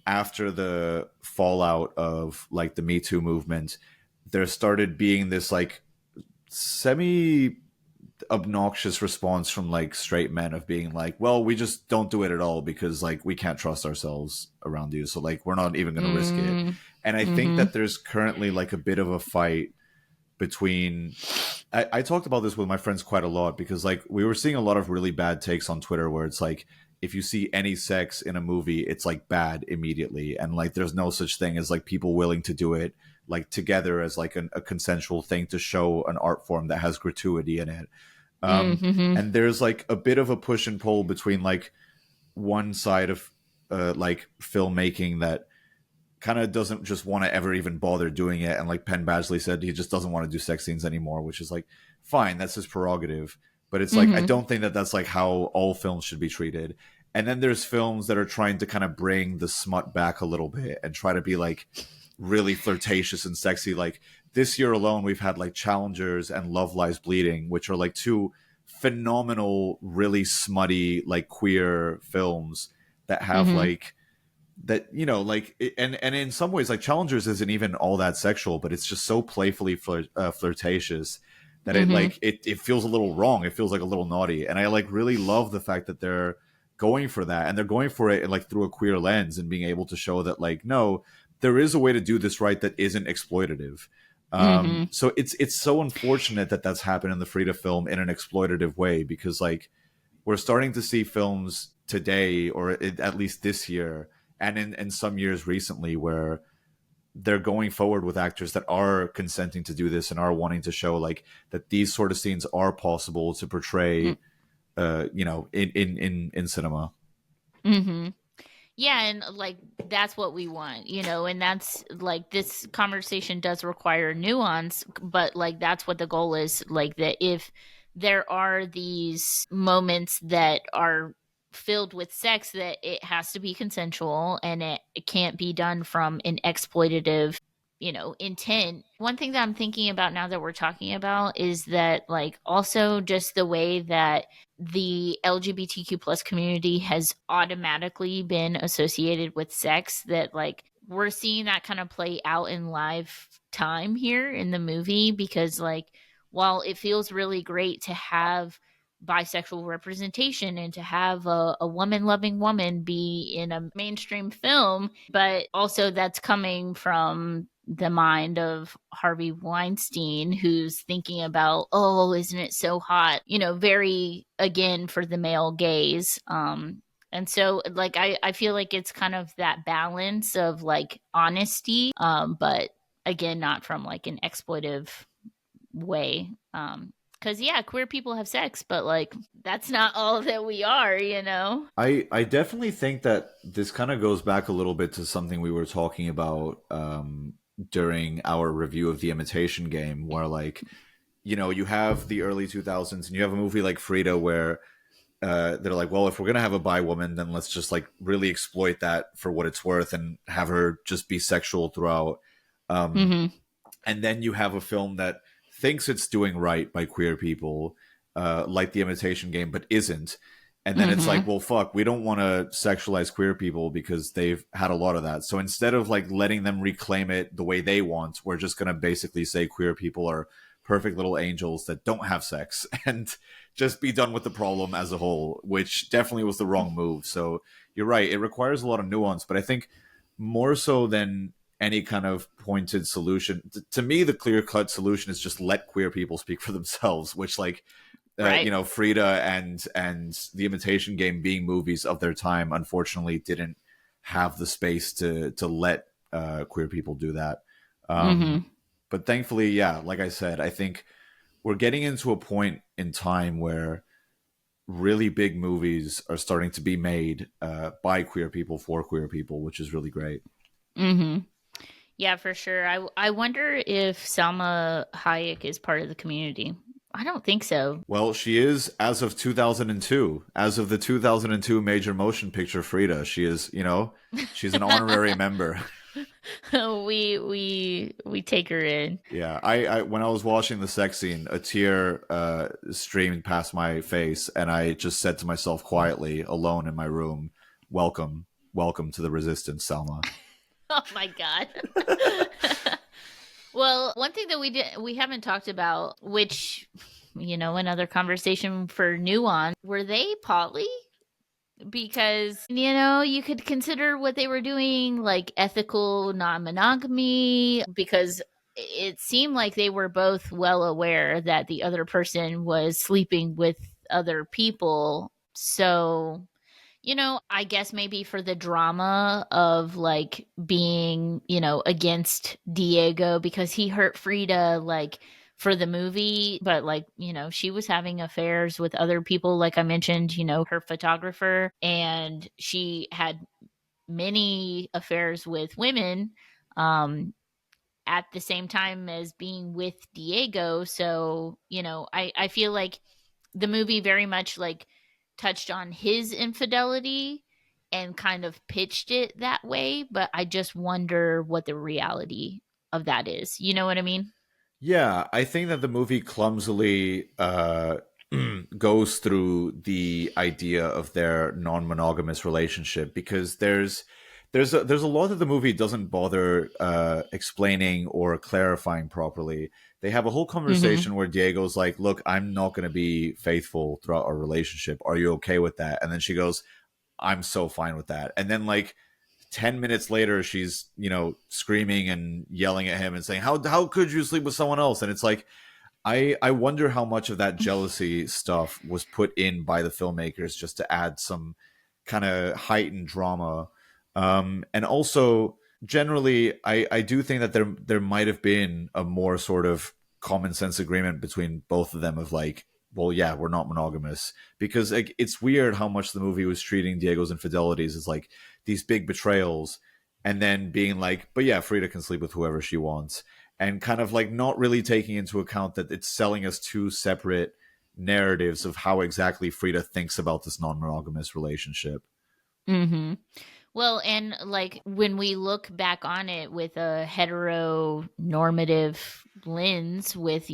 after the fallout of like the Me Too movement, there started being this like semi obnoxious response from like straight men of being like, well, we just don't do it at all because like we can't trust ourselves around you, so like we're not even going to risk it. And I think Mm-hmm. that there's currently like a bit of a fight between I talked about this with my friends quite a lot, because like we were seeing a lot of really bad takes on Twitter where it's like, if you see any sex in a movie, it's like bad immediately, and like there's no such thing as like people willing to do it like together as like a consensual thing to show an art form that has gratuity in it. Mm-hmm. And there's like a bit of a push and pull between like one side of like filmmaking that kind of doesn't just want to ever even bother doing it, and like Penn Badgley said, he just doesn't want to do sex scenes anymore, which is like fine, that's his prerogative, but it's like I Mm-hmm. don't think that that's like how all films should be treated. And then there's films that are trying to kind of bring the smut back a little bit and try to be like really flirtatious and sexy. Like this year alone, we've had like Challengers and Love Lies Bleeding, which are like two phenomenal, really smutty, like queer films that have Mm-hmm. like that, you know, like and in some ways like Challengers isn't even all that sexual, but it's just so playfully flirtatious that it Mm-hmm. like it feels a little wrong, it feels like a little naughty. And I like really love the fact that they're going for that, and they're going for it like through a queer lens and being able to show that like, no, there is a way to do this right that isn't exploitative. Mm-hmm. So it's so unfortunate that that's happened in the Frida film in an exploitative way, because like we're starting to see films today, or at least this year, and in some years recently, where they're going forward with actors that are consenting to do this and are wanting to show like that these sort of scenes are possible to portray, you know, in cinema. Mm-hmm. Yeah, and like that's what we want, you know, and that's like this conversation does require nuance, but like that's what the goal is. Like that if there are these moments that are filled with sex, that it has to be consensual, and it can't be done from an exploitative, you know, intent. One thing that I'm thinking about now that we're talking about is that like also just the way that the LGBTQ plus community has automatically been associated with sex, that like we're seeing that kind of play out in live time here in the movie, because like while it feels really great to have bisexual representation and to have a woman loving woman be in a mainstream film, but also that's coming from the mind of Harvey Weinstein, who's thinking about, oh, isn't it so hot? You know, very again for the male gaze. And so like I feel like it's kind of that balance of like honesty, but again, not from like an exploitive way. Because yeah, queer people have sex, but like that's not all that we are, you know? I definitely think that this kind of goes back a little bit to something we were talking about during our review of The Imitation Game, where like, you know, you have the early 2000s and you have a movie like Frida where they're like, well, if we're gonna have a bi woman, then let's just like really exploit that for what it's worth and have her just be sexual throughout. Um, Mm-hmm. and then you have a film that thinks it's doing right by queer people, like The Imitation Game, but isn't. And then it's Mm-hmm. like, well, fuck, we don't want to sexualize queer people because they've had a lot of that. So instead of like letting them reclaim it the way they want, we're just going to basically say queer people are perfect little angels that don't have sex and just be done with the problem as a whole, which definitely was the wrong move. So you're right. It requires a lot of nuance, but I think more so than any kind of pointed solution, to me, the clear cut solution is just let queer people speak for themselves, which like Right. Frida and The Imitation Game being movies of their time, unfortunately, didn't have the space to let queer people do that. Mm-hmm. But thankfully, yeah, like I said, I think we're getting into a point in time where really big movies are starting to be made by queer people for queer people, which is really great. Mm-hmm. Yeah, for sure. I wonder if Salma Hayek is part of the community. I don't think so. Well, she is as of 2002, as of the 2002 major motion picture Frida. She is, she's an honorary member. We take her in. Yeah, I when I was watching the sex scene, a tear streamed past my face, and I just said to myself quietly, alone in my room, "Welcome, welcome to the resistance, Selma." Oh my god. Well, one thing that we haven't talked about, which another conversation for Nuance, were they poly? Because you could consider what they were doing like ethical non-monogamy, because it seemed like they were both well aware that the other person was sleeping with other people. So I guess maybe for the drama of like being, against Diego because he hurt Frida, like for the movie, but like, she was having affairs with other people, like I mentioned, her photographer, and she had many affairs with women. At the same time as being with Diego. So, I feel like the movie very much like touched on his infidelity and kind of pitched it that way, but I just wonder what the reality of that is. You know what I mean? Yeah, I think that the movie clumsily goes through the idea of their non-monogamous relationship because there's a lot that the movie doesn't bother explaining or clarifying properly. They have a whole Mhm. conversation where Diego's like, "Look, I'm not going to be faithful throughout our relationship. Are you okay with that?" And then she goes, "I'm so fine with that." And then like 10 minutes later she's screaming and yelling at him and saying, how could you sleep with someone else? And it's like, I wonder how much of that jealousy stuff was put in by the filmmakers just to add some kind of heightened drama. And also generally I do think that there might have been a more sort of common sense agreement between both of them of like, well, yeah, we're not monogamous, because like, it's weird how much the movie was treating Diego's infidelities as like these big betrayals, and then being like, but yeah, Frida can sleep with whoever she wants, and kind of like not really taking into account that it's selling us two separate narratives of how exactly Frida thinks about this non-monogamous relationship. Mhm. Well, and like when we look back on it with a heteronormative lens, with,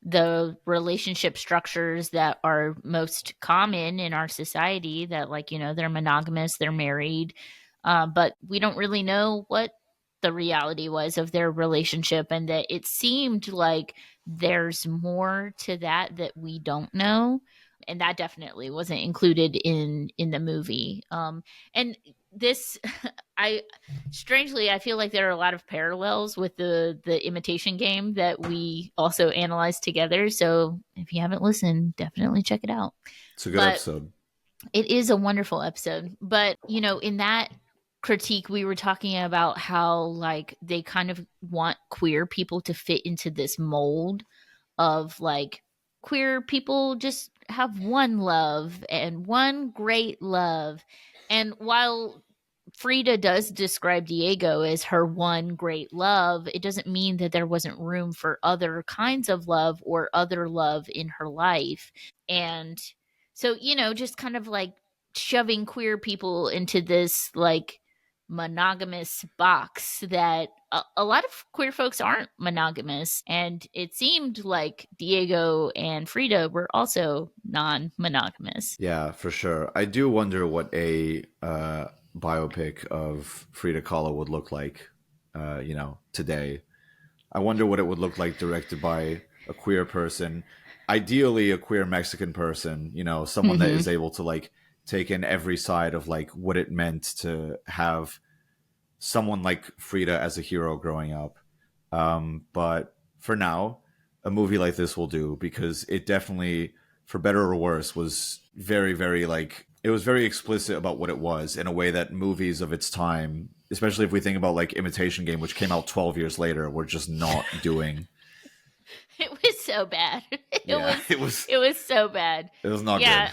the relationship structures that are most common in our society, that like, they're monogamous, they're married, but we don't really know what the reality was of their relationship, and that it seemed like there's more to that we don't know, and that definitely wasn't included in the movie. And this I strangely, I feel like there are a lot of parallels with the Imitation Game that we also analyzed together. So if you haven't listened, definitely check it out. It's a good But episode. it is a wonderful episode. But in that critique, we were talking about how like they kind of want queer people to fit into this mold of like queer people just have one love and one great love. And while Frida does describe Diego as her one great love, it doesn't mean that there wasn't room for other kinds of love or other love in her life. And So, just kind of like shoving queer people into this like monogamous box that a lot of queer folks aren't monogamous. And it seemed like Diego and Frida were also non monogamous. Yeah, for sure. I do wonder what a biopic of Frida Kahlo would look like, today. I wonder what it would look like directed by a queer person, ideally a queer Mexican person, someone that Hmm. is able to like take in every side of like what it meant to have someone like Frida as a hero growing up. But for now, a movie like this will do because it definitely, for better or worse, was very, very like it was very explicit about what it was in a way that movies of its time, especially if we think about like Imitation Game, which came out 12 years later, were just not doing. It was so bad. Yeah, it was. It was so bad. It was not good. Yeah,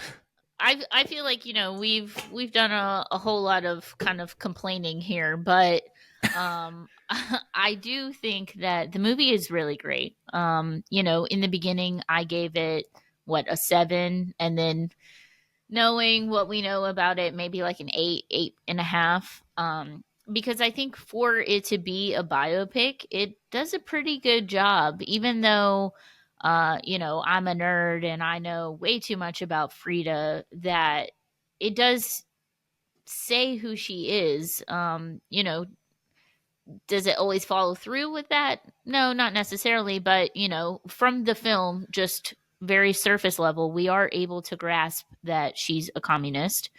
I feel like we've done a whole lot of kind of complaining here, but I do think that the movie is really great. In the beginning I gave it what, a 7, and then knowing what we know about it, maybe like an 8.5. Because I think for it to be a biopic, it does a pretty good job, even though I'm a nerd and I know way too much about Frida, that it does say who she is. Does it always follow through with that? No, not necessarily, but from the film, just very surface level, we are able to grasp that she's a communist.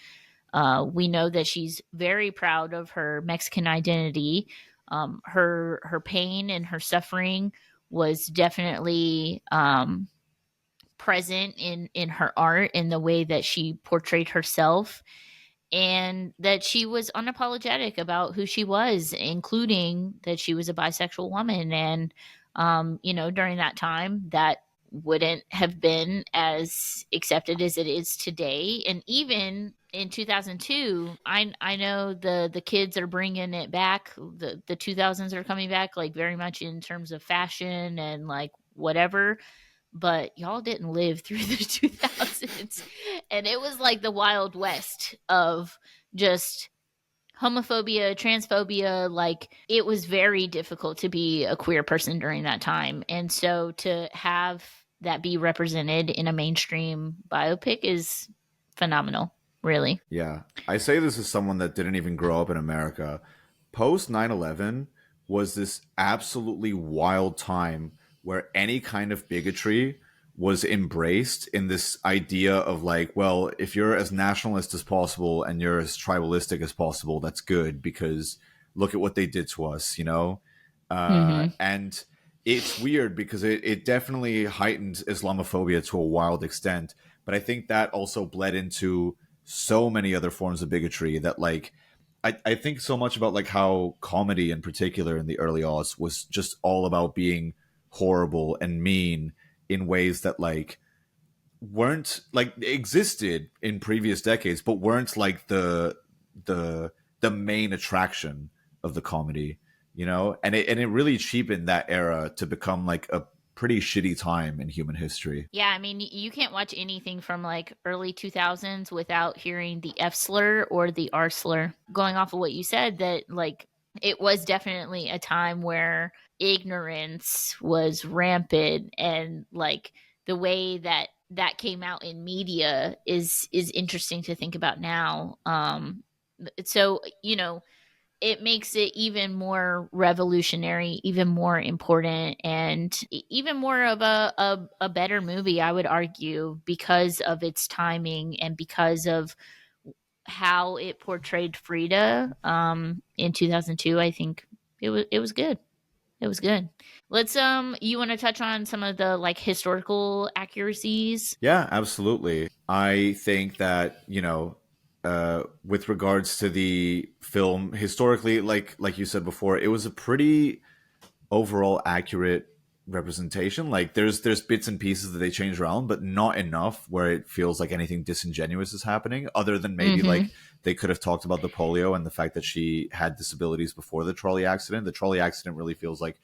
We know that she's very proud of her Mexican identity. Her pain and her suffering was definitely present in her art, in the way that she portrayed herself, and that she was unapologetic about who she was, including that she was a bisexual woman. And during that time, that wouldn't have been as accepted as it is today. And even in 2002, I know the kids are bringing it back. The 2000s are coming back, like very much in terms of fashion and like whatever, but y'all didn't live through the 2000s, and it was like the wild west of just homophobia, transphobia. Like, it was very difficult to be a queer person during that time, and so to have that be represented in a mainstream biopic is phenomenal, really. Yeah. I say this as someone that didn't even grow up in America. Post 9/11 was this absolutely wild time where any kind of bigotry was embraced in this idea of like, well, if you're as nationalist as possible and you're as tribalistic as possible, that's good because look at what they did to us, Mm-hmm. And it's weird because it definitely heightened Islamophobia to a wild extent. But I think that also bled into so many other forms of bigotry that like I think so much about like how comedy in particular in the early aughts was just all about being horrible and mean in ways that like weren't like existed in previous decades but weren't like the main attraction of the comedy, and it really cheapened that era to become like a pretty shitty time in human history. Yeah, I mean, you can't watch anything from like early 2000s without hearing the F slur or the R slur. Going off of what you said, that like it was definitely a time where ignorance was rampant, and like the way that that came out in media is interesting to think about now. So it makes it even more revolutionary, even more important, and even more of a better movie, I would argue, because of its timing and because of how it portrayed Frida in 2002. I think it was good. It was good. Let's you want to touch on some of the like historical accuracies? Yeah, absolutely. I think that, with regards to the film, historically, like you said before, it was a pretty overall accurate representation. Like there's bits and pieces that they change around, but not enough where it feels like anything disingenuous is happening, other than maybe Mm-hmm. like they could have talked about the polio and the fact that she had disabilities before the trolley accident. The trolley accident really feels like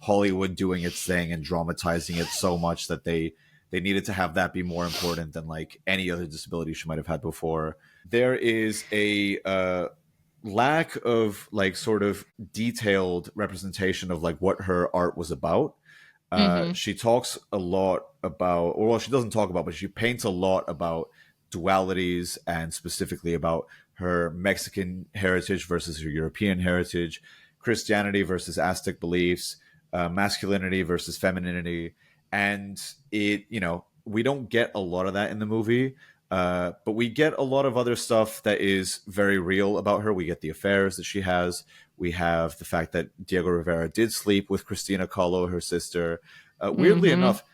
Hollywood doing its thing and dramatizing it so much that they they needed to have that be more important than like any other disability she might have had before. There is a lack of like sort of detailed representation of like what her art was about. Mm-hmm. She talks a lot about, or well, she doesn't talk about, but she paints a lot about dualities and specifically about her Mexican heritage versus her European heritage, Christianity versus Aztec beliefs, masculinity versus femininity. And it, you know, we don't get a lot of that in the movie. But we get a lot of other stuff that is very real about her. We get the affairs that she has. We have the fact that Diego Rivera did sleep with Christina Kahlo, her sister. Weirdly Mm-hmm. enough,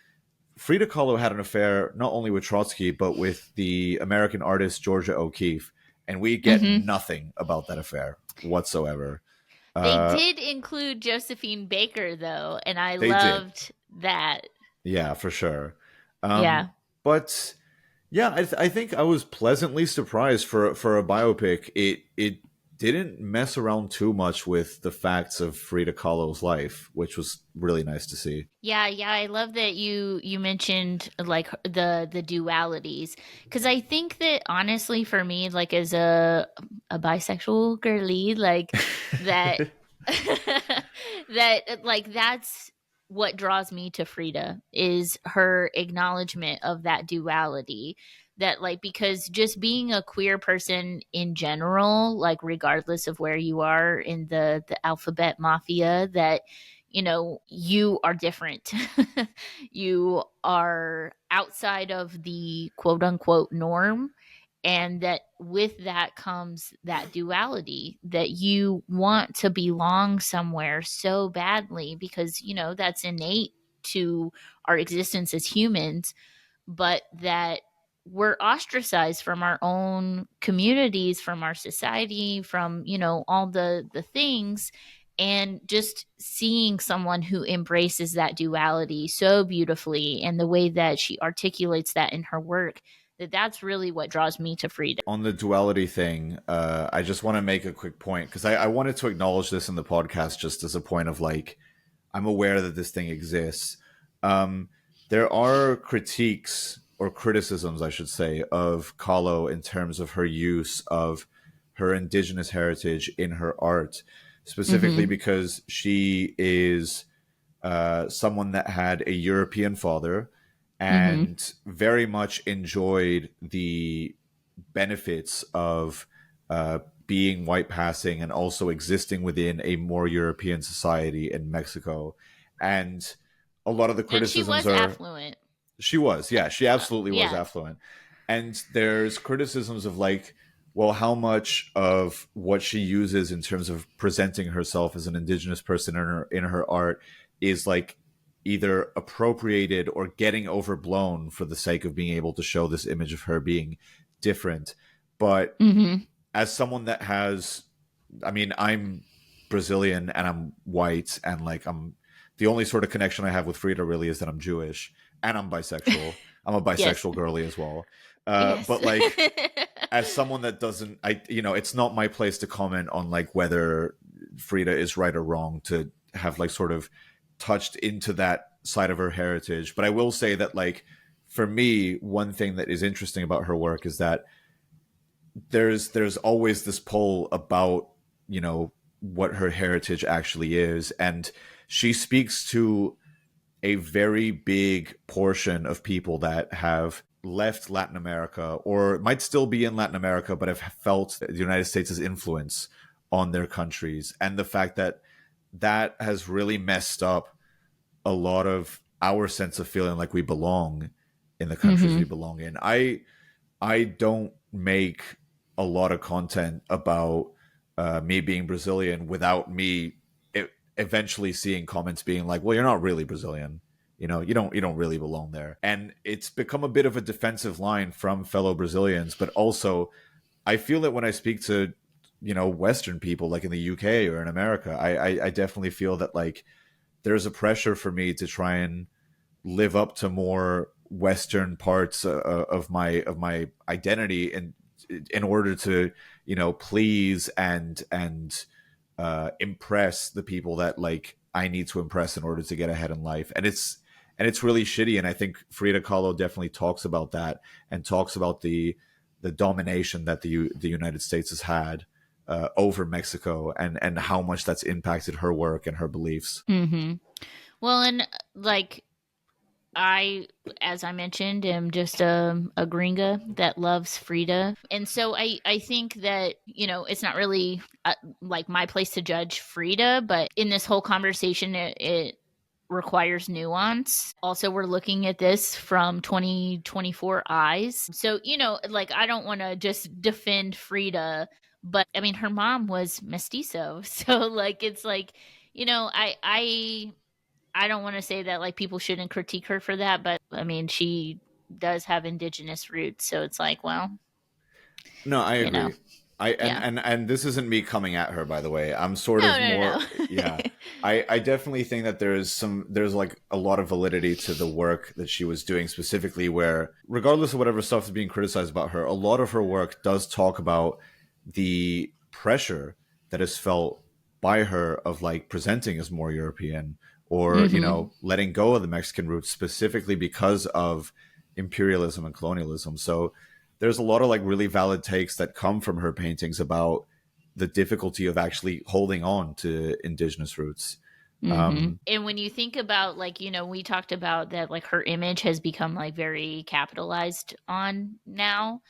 Frida Kahlo had an affair not only with Trotsky, but with the American artist Georgia O'Keeffe. And we get Mm-hmm. nothing about that affair whatsoever. They Uh, did include Josephine Baker, though, and I they did. loved that. Yeah, for sure. Yeah. But yeah, I think I was pleasantly surprised for a biopic. It didn't mess around too much with the facts of Frida Kahlo's life, which was really nice to see. Yeah, yeah, I love that you mentioned like the dualities, because I think that honestly for me, like as a bisexual girly, like that that like that's what draws me to Frida is her acknowledgement of that duality, that like because just being a queer person in general, like regardless of where you are in the alphabet mafia, that you know you are different. You are outside of the quote unquote norm, and that with that comes that duality, that you want to belong somewhere so badly because you know that's innate to our existence as humans, but that we're ostracized from our own communities, from our society, from you know all the things. And just seeing someone who embraces that duality so beautifully, and the way that she articulates that in her work, that's really what draws me to Frida. On the duality thing, I just want to make a quick point because I wanted to acknowledge this in the podcast just as a point of like, I'm aware that this thing exists. There are critiques or criticisms, I should say, of Kahlo in terms of her use of her indigenous heritage in her art, specifically Mm-hmm. because she is someone that had a European father Mm-hmm. and very much enjoyed the benefits of being white passing and also existing within a more European society in Mexico. And a lot of the And she criticisms was are affluent. she was, yeah, she absolutely was Yeah. affluent. And there's criticisms of like, well, how much of what she uses in terms of presenting herself as an indigenous person in her art is like either appropriated or getting overblown for the sake of being able to show this image of her being different. But Mm-hmm. as someone that has, I mean, I'm Brazilian and I'm white, and like I'm the only sort of connection I have with Frida really is that I'm Jewish and I'm bisexual. I'm a Yes. bisexual girly as well. Yes. But like, as someone that doesn't, it's not my place to comment on like whether Frida is right or wrong to have like sort of touched into that side of her heritage. But I will say that like, for me, one thing that is interesting about her work is that there's always this pull about what her heritage actually is, and she speaks to a very big portion of people that have left Latin America or might still be in Latin America but have felt the United States' influence on their countries, and the fact that that has really messed up a lot of our sense of feeling like we belong in the countries we Mm-hmm. belong in. I don't make a lot of content about me being Brazilian without me eventually seeing comments being like, "Well, you're not really Brazilian. You don't really belong there." And it's become a bit of a defensive line from fellow Brazilians, but also I feel that when I speak to Western people, like in the UK or in America, I definitely feel that like there's a pressure for me to try and live up to more Western parts of my identity, and in order to please and impress the people that like I need to impress in order to get ahead in life. And and it's really shitty. And I think Frida Kahlo definitely talks about that, and talks about the domination that the United States has had over Mexico, and how much that's impacted her work and her beliefs. Mm-hmm. Well, and like I, as I mentioned, am just a gringa that loves Frida. And so I think that, it's not really like my place to judge Frida, but in this whole conversation, it requires nuance. Also, we're looking at this from 2024 eyes. So, like I don't want to just defend Frida, but I mean, her mom was mestizo. So like, it's like, I don't want to say that like people shouldn't critique her for that, but I mean, she does have indigenous roots, so it's like, well, No, I you know, agree. I yeah. and this isn't me coming at her, by the way. I'm sort No, of no, more, no, no. yeah. I definitely think that there's like a lot of validity to the work that she was doing, specifically where, regardless of whatever stuff is being criticized about her, a lot of her work does talk about the pressure that is felt by her of like presenting as more European, or Mm-hmm. letting go of the Mexican roots, specifically because of imperialism and colonialism. So there's a lot of like really valid takes that come from her paintings about the difficulty of actually holding on to indigenous roots. Mm-hmm. Um, And when you think about like, we talked about that like her image has become like very capitalized on now.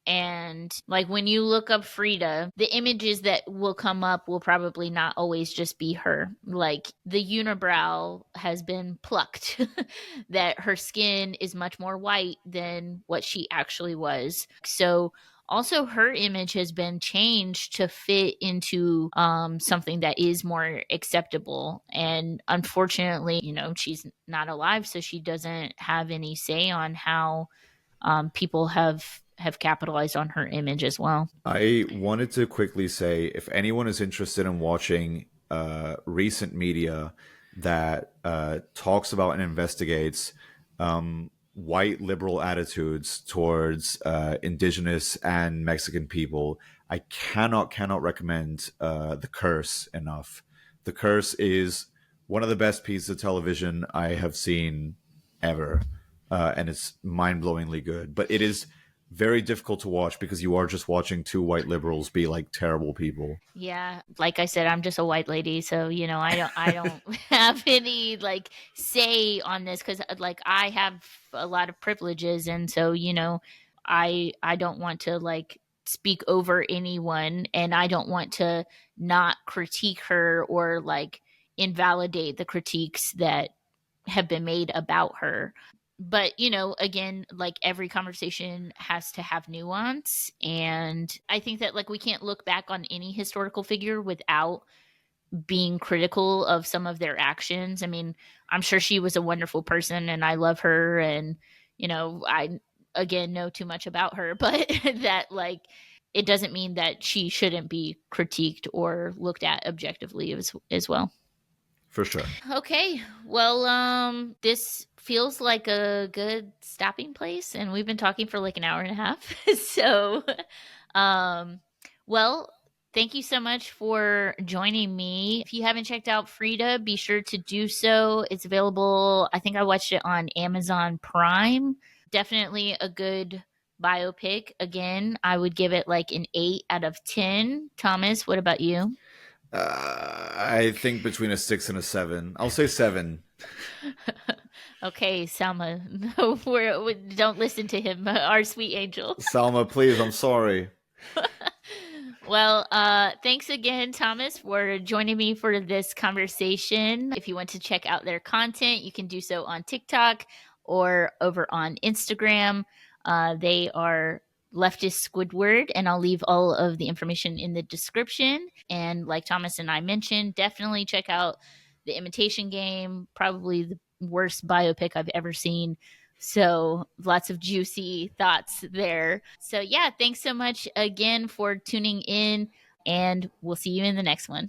And like when you look up Frida, the images that will come up will probably not always just be her. Like the unibrow has been plucked, that her skin is much more white than what she actually was. So also her image has been changed to fit into something that is more acceptable. And unfortunately, she's not alive, so she doesn't have any say on how people have capitalized on her image as well. I wanted to quickly say, if anyone is interested in watching recent media that talks about and investigates white liberal attitudes towards indigenous and Mexican people, I cannot recommend The Curse enough. The Curse is one of the best pieces of television I have seen ever, and it's mind-blowingly good. But it is very difficult to watch because you are just watching two white liberals be like terrible people. Yeah, like I said, I'm just a white lady, so I don't have any like say on this because like I have a lot of privileges, and so I don't want to like speak over anyone, and I don't want to not critique her or like invalidate the critiques that have been made about her. But again, like every conversation has to have nuance, and I think that like we can't look back on any historical figure without being critical of some of their actions. I mean, I'm sure she was a wonderful person and I love her, and I again know too much about her, but that like it doesn't mean that she shouldn't be critiqued or looked at objectively as well. For sure. Okay. Well, this feels like a good stopping place, and we've been talking for like an hour and a half. So, um, well, thank you so much for joining me. If you haven't checked out Frida, be sure to do so. It's available. I think I watched it on Amazon Prime. Definitely a good biopic. Again, I would give it like an 8 out of 10. Thomas, what about you? I think between a 6 and a 7. I'll say 7. Okay, Selma, don't listen to him, our sweet angel. Salma, please, I'm sorry. Well, thanks again, Thomas, for joining me for this conversation. If you want to check out their content, you can do so on TikTok or over on Instagram. They are LeftistSquidward, and I'll leave all of the information in the description. And like Thomas and I mentioned, definitely check out The Imitation Game, probably the worst biopic I've ever seen. So lots of juicy thoughts there. So yeah, thanks so much again for tuning in, and we'll see you in the next one.